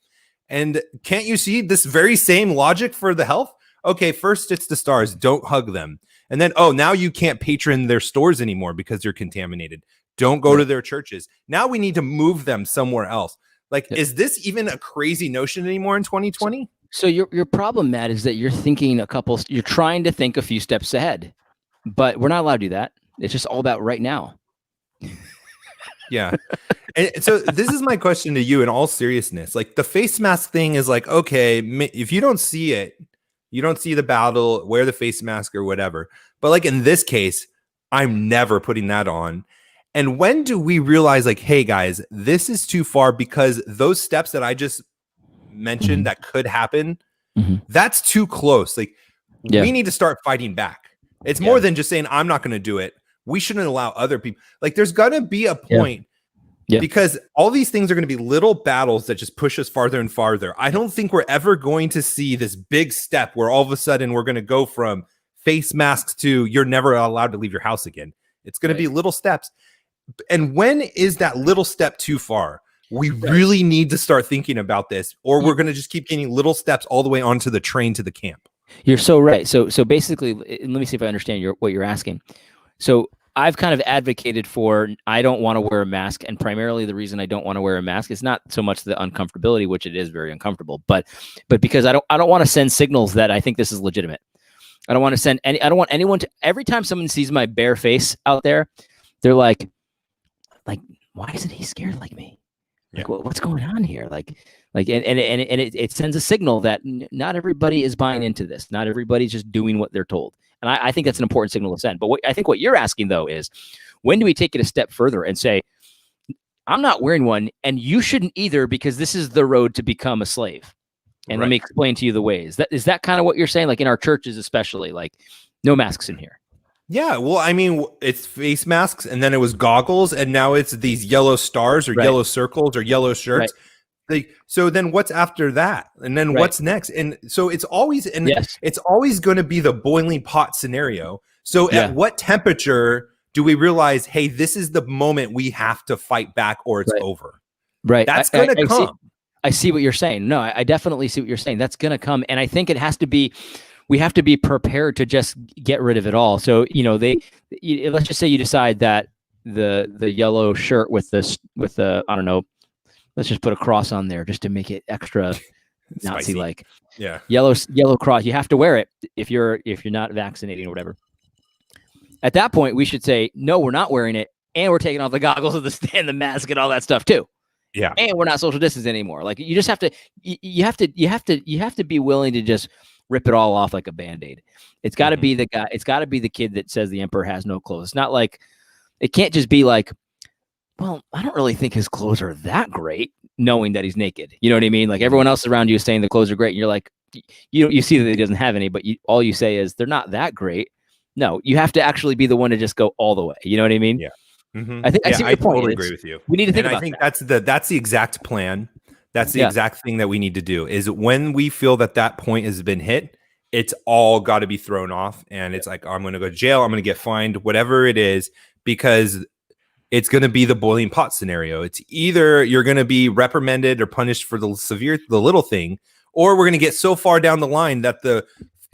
And can't you see this very same logic for the health? Okay, first it's the stars, don't hug them. And then, now you can't patron their stores anymore because you're contaminated. Don't go to their churches. Now we need to move them somewhere else. Is this even a crazy notion anymore in 2020? So your problem, Matt, is that you're trying to think a few steps ahead, but we're not allowed to do that. It's just all about right now. Yeah. And so this is my question to you in all seriousness. Like the face mask thing is like, okay, if you don't see it, you don't see the battle, wear the face mask or whatever. But like in this case, I'm never putting that on. And when do we realize like, hey guys, this is too far because those steps that I just mentioned that could happen, that's too close. Like we need to start fighting back. It's more than just saying, I'm not going to do it. We shouldn't allow other people. Like there's going to be a point because all these things are going to be little battles that just push us farther and farther. I don't think we're ever going to see this big step where all of a sudden we're going to go from face masks to you're never allowed to leave your house again. It's going to be little steps. And when is that little step too far? We really need to start thinking about this or we're going to just keep getting little steps all the way onto the train to the camp. You're so right. So basically, let me see if I understand what you're asking. So I've kind of advocated for, I don't want to wear a mask. And primarily the reason I don't want to wear a mask is not so much the uncomfortability, which it is very uncomfortable, but because I don't want to send signals that I think this is legitimate. I don't want want anyone to, every time someone sees my bare face out there, they're like, why isn't he scared like me? Like, what's going on here? It sends a signal that not everybody is buying into this. Not everybody's just doing what they're told. And I think that's an important signal to send. But I think what you're asking, though, is when do we take it a step further and say, I'm not wearing one and you shouldn't either because this is the road to become a slave. And let me explain to you the ways. Is that kind of what you're saying? Like in our churches, especially, like no masks in here. Yeah, well, I mean, it's face masks and then it was goggles and now it's these yellow stars or yellow circles or yellow shirts. So then what's after that? And then what's next? And so it's always it's always going to be the boiling pot scenario. So at what temperature do we realize, hey, this is the moment we have to fight back or it's over? Right. That's going to come. I see what you're saying. No, I definitely see what you're saying. That's going to come. And I think it has to be, we have to be prepared to just get rid of it all. So, let's just say you decide that the yellow shirt with the, I don't know, let's just put a cross on there just to make it extra Nazi-like. Yeah. Yellow cross. You have to wear it if you're not vaccinating or whatever. At that point, we should say, no, we're not wearing it. And we're taking off the goggles and the mask and all that stuff too. Yeah. And we're not social distance anymore. Like you just have to, you have to be willing to just rip it all off like a Band-Aid. It's got to be the guy. It's got to be the kid that says the emperor has no clothes. It's not like, it can't just be like, well, I don't really think his clothes are that great, knowing that he's naked. You know what I mean? Like everyone else around you is saying the clothes are great. And you're like, you see that he doesn't have any, but all you say is they're not that great. No, you have to actually be the one to just go all the way. You know what I mean? Yeah. Mm-hmm. I see your point. Totally agree with you. We need to think about that. I think that's the exact plan. That's the exact thing that we need to do is when we feel that point has been hit, it's all got to be thrown off. And it's like, I'm going to go to jail. I'm going to get fined, whatever it is, because it's going to be the boiling pot scenario. It's either you're going to be reprimanded or punished for the little thing, or we're going to get so far down the line that the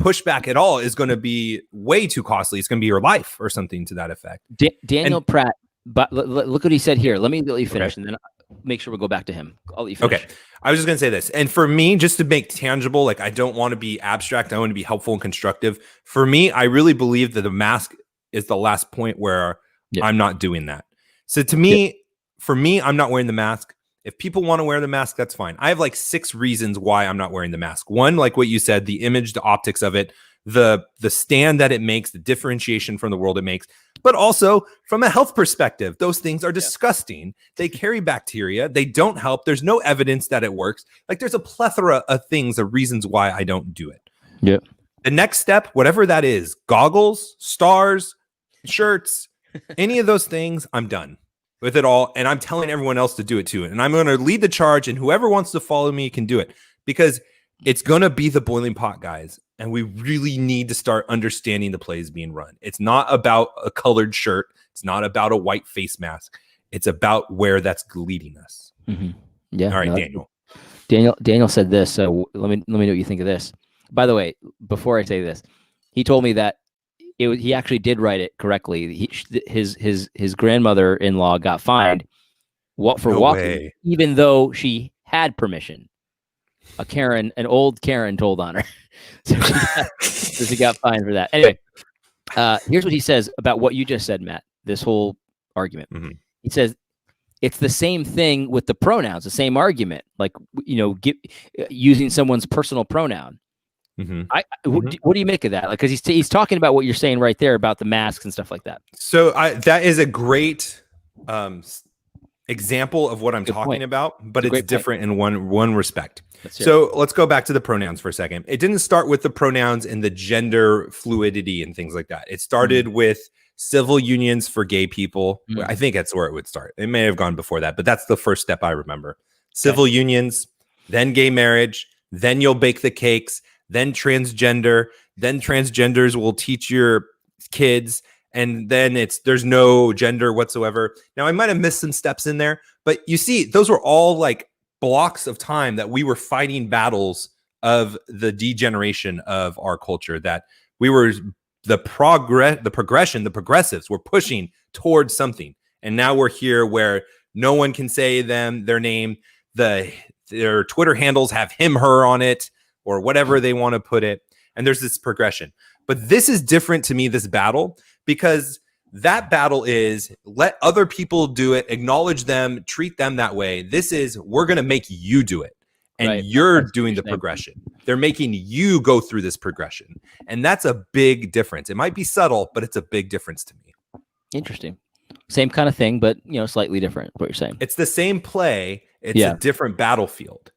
pushback at all is going to be way too costly. It's going to be your life or something to that effect. Daniel Pratt, but look what he said here. Let me let you finish, and then make sure we go back to him. I'll let you finish. Okay. I was just going to say this. And for me, just to make tangible, like I don't want to be abstract. I want to be helpful and constructive. For me, I really believe that the mask is the last point where I'm not doing that. So to me, for me, I'm not wearing the mask. If people want to wear the mask, that's fine. I have like 6 reasons why I'm not wearing the mask. One, like what you said, the image, the optics of it, the stand that it makes, the differentiation from the world it makes, but also from a health perspective, those things are disgusting. They carry bacteria. They don't help. There's no evidence that it works. Like there's a plethora of things, of reasons why I don't do it. Yeah. The next step, whatever that is, goggles, stars, shirts, any of those things, I'm done with it all. And I'm telling everyone else to do it too. And I'm going to lead the charge, and whoever wants to follow me can do it, because it's going to be the boiling pot, guys. And we really need to start understanding the plays being run. It's not about a colored shirt. It's not about a white face mask. It's about where that's leading us. Mm-hmm. Yeah. All right, Daniel. Daniel said this. So let me know what you think of this. By the way, before I say this, he told me that he actually did write it correctly. His grandmother-in-law got fined for walking, even though she had permission. An old Karen told on her. So she got fined for that. Anyway, here's what he says about what you just said, Matt, this whole argument. Mm-hmm. He says, it's the same thing with the pronouns, the same argument, like, using someone's personal pronoun. Mm-hmm. What do you make of that? Like, because he's talking about what you're saying right there about the masks and stuff like that. So that is a great example of what I'm talking about, but it's different in one respect. So let's go back to the pronouns for a second. It didn't start with the pronouns and the gender fluidity and things like that. It started with civil unions for gay people. I think that's where it would start. It may have gone before that, but that's the first step I remember. Civil unions, then gay marriage, then you'll bake the cakes, then transgender, then transgenders will teach your kids, and then there's no gender whatsoever. Now, I might have missed some steps in there, but you see, those were all like blocks of time that we were fighting battles of the degeneration of our culture, that we were the progressives were pushing towards something. And now we're here where no one can say their name. Their Twitter handles have him, her on it, or whatever they want to put it. And there's this progression. But this is different to me, this battle, because that battle is let other people do it, acknowledge them, treat them that way. This is, we're going to make you do it. And you're doing the progression. They're making you go through this progression. And that's a big difference. It might be subtle, but it's a big difference to me. Interesting. Same kind of thing, but slightly different, what you're saying. It's the same play. It's a different battlefield.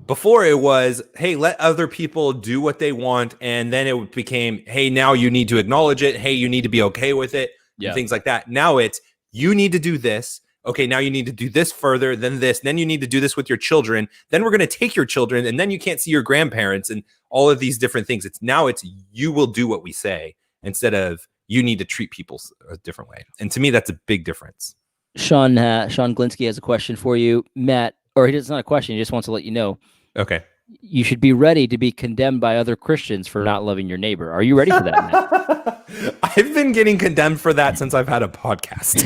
Before it was, hey, let other people do what they want. And then it became, hey, now you need to acknowledge it. Hey, you need to be okay with it. And things like that. Now it's, you need to do this. Okay, now you need to do this further, then this. Then you need to do this with your children. Then we're going to take your children, and then you can't see your grandparents and all of these different things. It's you will do what we say instead of you need to treat people a different way. And to me, that's a big difference. Sean Glinsky has a question for you, Matt, or it's not a question. He just wants to let you know. Okay. You should be ready to be condemned by other Christians for not loving your neighbor. Are you ready for that, Matt? I've been getting condemned for that since I've had a podcast.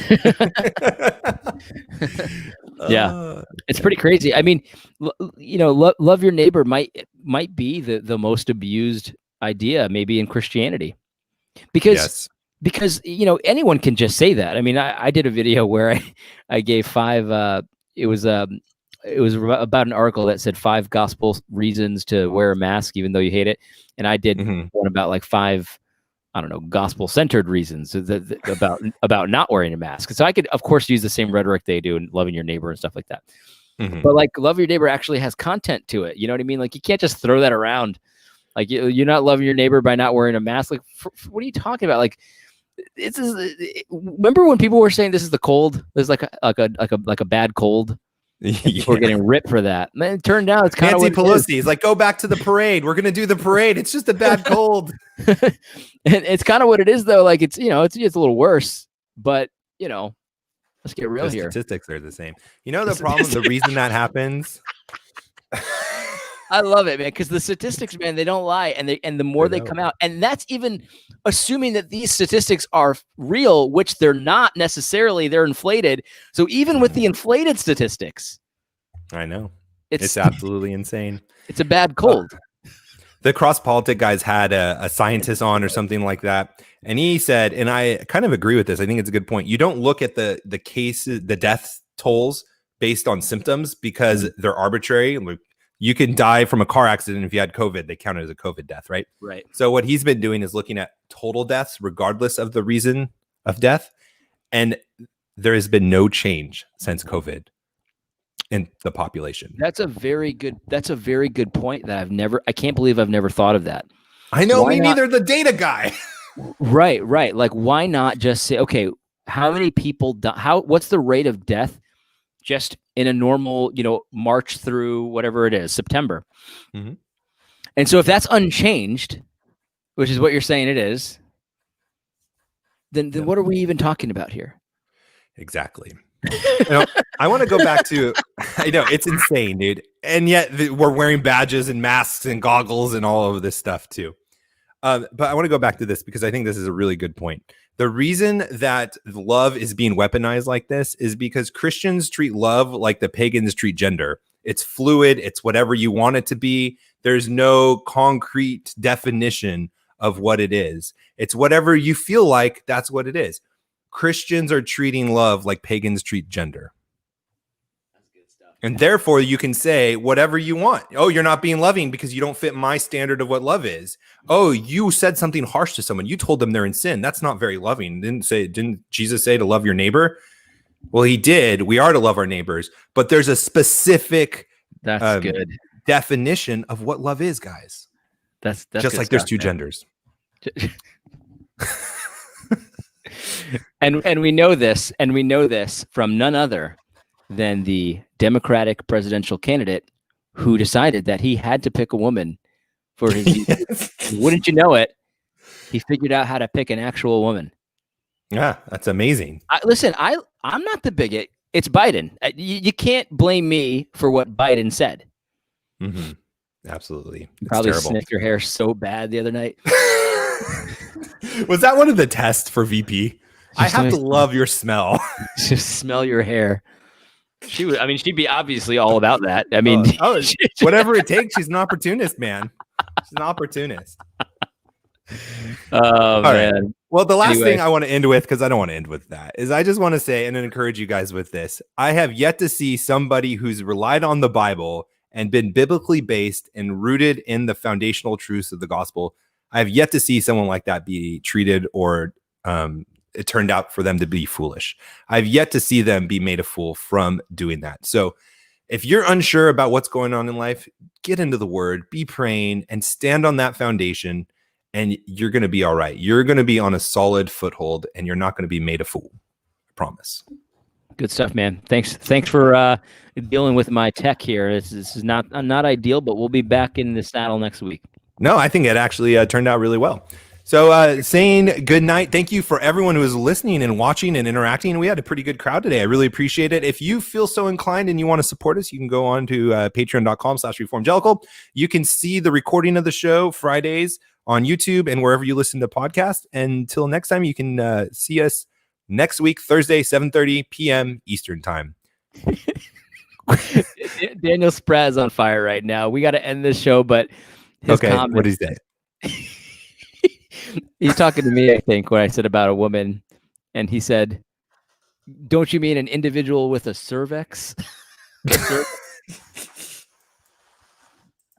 Yeah, it's pretty crazy. I mean, love your neighbor might be the most abused idea maybe in Christianity, because anyone can just say that. I mean, I did a video where I gave 5. It was about an article that said 5 gospel reasons to wear a mask even though you hate it, and I did one about like 5. I don't know, gospel-centered reasons about not wearing a mask. So I could, of course, use the same rhetoric they do and loving your neighbor and stuff like that. But like, love your neighbor actually has content to it. You know what I mean? Like, you can't just throw that around. Like, you're not loving your neighbor by not wearing a mask. Like, what are you talking about? Like, remember when people were saying this is the cold? There's like a bad cold. We're getting ripped for that. Man, it turned out it's kind of Nancy Pelosi is like, go back to the parade. We're gonna do the parade. It's just a bad cold. And it's kind of what it is, though. Like, it's it's a little worse, but let's get real here. Statistics are the same. The problem, the reason that happens. I love it, man, because the statistics, man, they don't lie, and the more they come out, and that's even assuming that these statistics are real, which they're not necessarily. They're inflated. So even with the inflated statistics, I know it's absolutely insane. It's a bad cold. The Cross Politic guys had a scientist on or something like that, and he said, and I kind of agree with this. I think it's a good point. You don't look at the cases, the death tolls based on symptoms because they're arbitrary. You can die from a car accident if you had COVID. They count it as a COVID death, right? Right. So what he's been doing is looking at total deaths, regardless of the reason of death. And there has been no change since COVID in the population. That's a very good point that I can't believe I've never thought of that. I know, me neither, the data guy. Right. Like, why not just say, okay, how many people die? What's the rate of death just in a normal, March through whatever it is, September. And so if that's unchanged, which is what you're saying it is, then what are we even talking about here? Exactly. I want to go back to, I know, it's insane, dude. And yet we're wearing badges and masks and goggles and all of this stuff too. But I want to go back to this because I think this is a really good point. The reason that love is being weaponized like this is because Christians treat love like the pagans treat gender. It's fluid. It's whatever you want it to be. There's no concrete definition of what it is. It's whatever you feel like, that's what it is. Christians are treating love like pagans treat gender. And therefore, you can say whatever you want. Oh, you're not being loving because you don't fit my standard of what love is. Oh, you said something harsh to someone. You told them they're in sin. That's not very loving. Didn't Jesus say to love your neighbor? Well, he did. We are to love our neighbors. But there's a specific good definition of what love is, guys. That's just like there's two genders. and we know this, from none other than the Democratic presidential candidate who decided that he had to pick a woman for his Wouldn't you know it? He figured out how to pick an actual woman. Yeah, that's amazing. I'm not the bigot. It's Biden. You can't blame me for what Biden said. Mm-hmm. Absolutely. You probably sniffed your hair so bad the other night. Was that one of the tests for VP? I have to love your smell. Just smell your hair. She'd be obviously all about that. I mean, whatever it takes. She's an opportunist, man. She's an opportunist. Oh, man. Right. Well, the last thing I want to end with, because I don't want to end with that, is I just want to say and encourage you guys with this. I have yet to see somebody who's relied on the Bible and been biblically based and rooted in the foundational truths of the gospel. I have yet to see someone like that be treated or it turned out for them to be foolish. I've yet to see them be made a fool from doing that. So if you're unsure about what's going on in life, get into the word, be praying, and stand on that foundation, and you're going to be all right. You're going to be on a solid foothold, and you're not going to be made a fool. I promise. Good stuff, man. Thanks for dealing with my tech here. This is not ideal, but we'll be back in the saddle next week. No, I think it actually turned out really well. So saying good night. Thank you for everyone who is listening and watching and interacting. We had a pretty good crowd today. I really appreciate it. If you feel so inclined and you want to support us, you can go on to patreon.com/reformgelical. You can see the recording of the show Fridays on YouTube and wherever you listen to podcasts. Until next time, you can see us next week, Thursday, 7:30 p.m. Eastern time. Daniel Spratt's on fire right now. We got to end this show, but okay, what did he say? He's talking to me, I think, when I said about a woman, and he said, "Don't you mean an individual with a cervix?"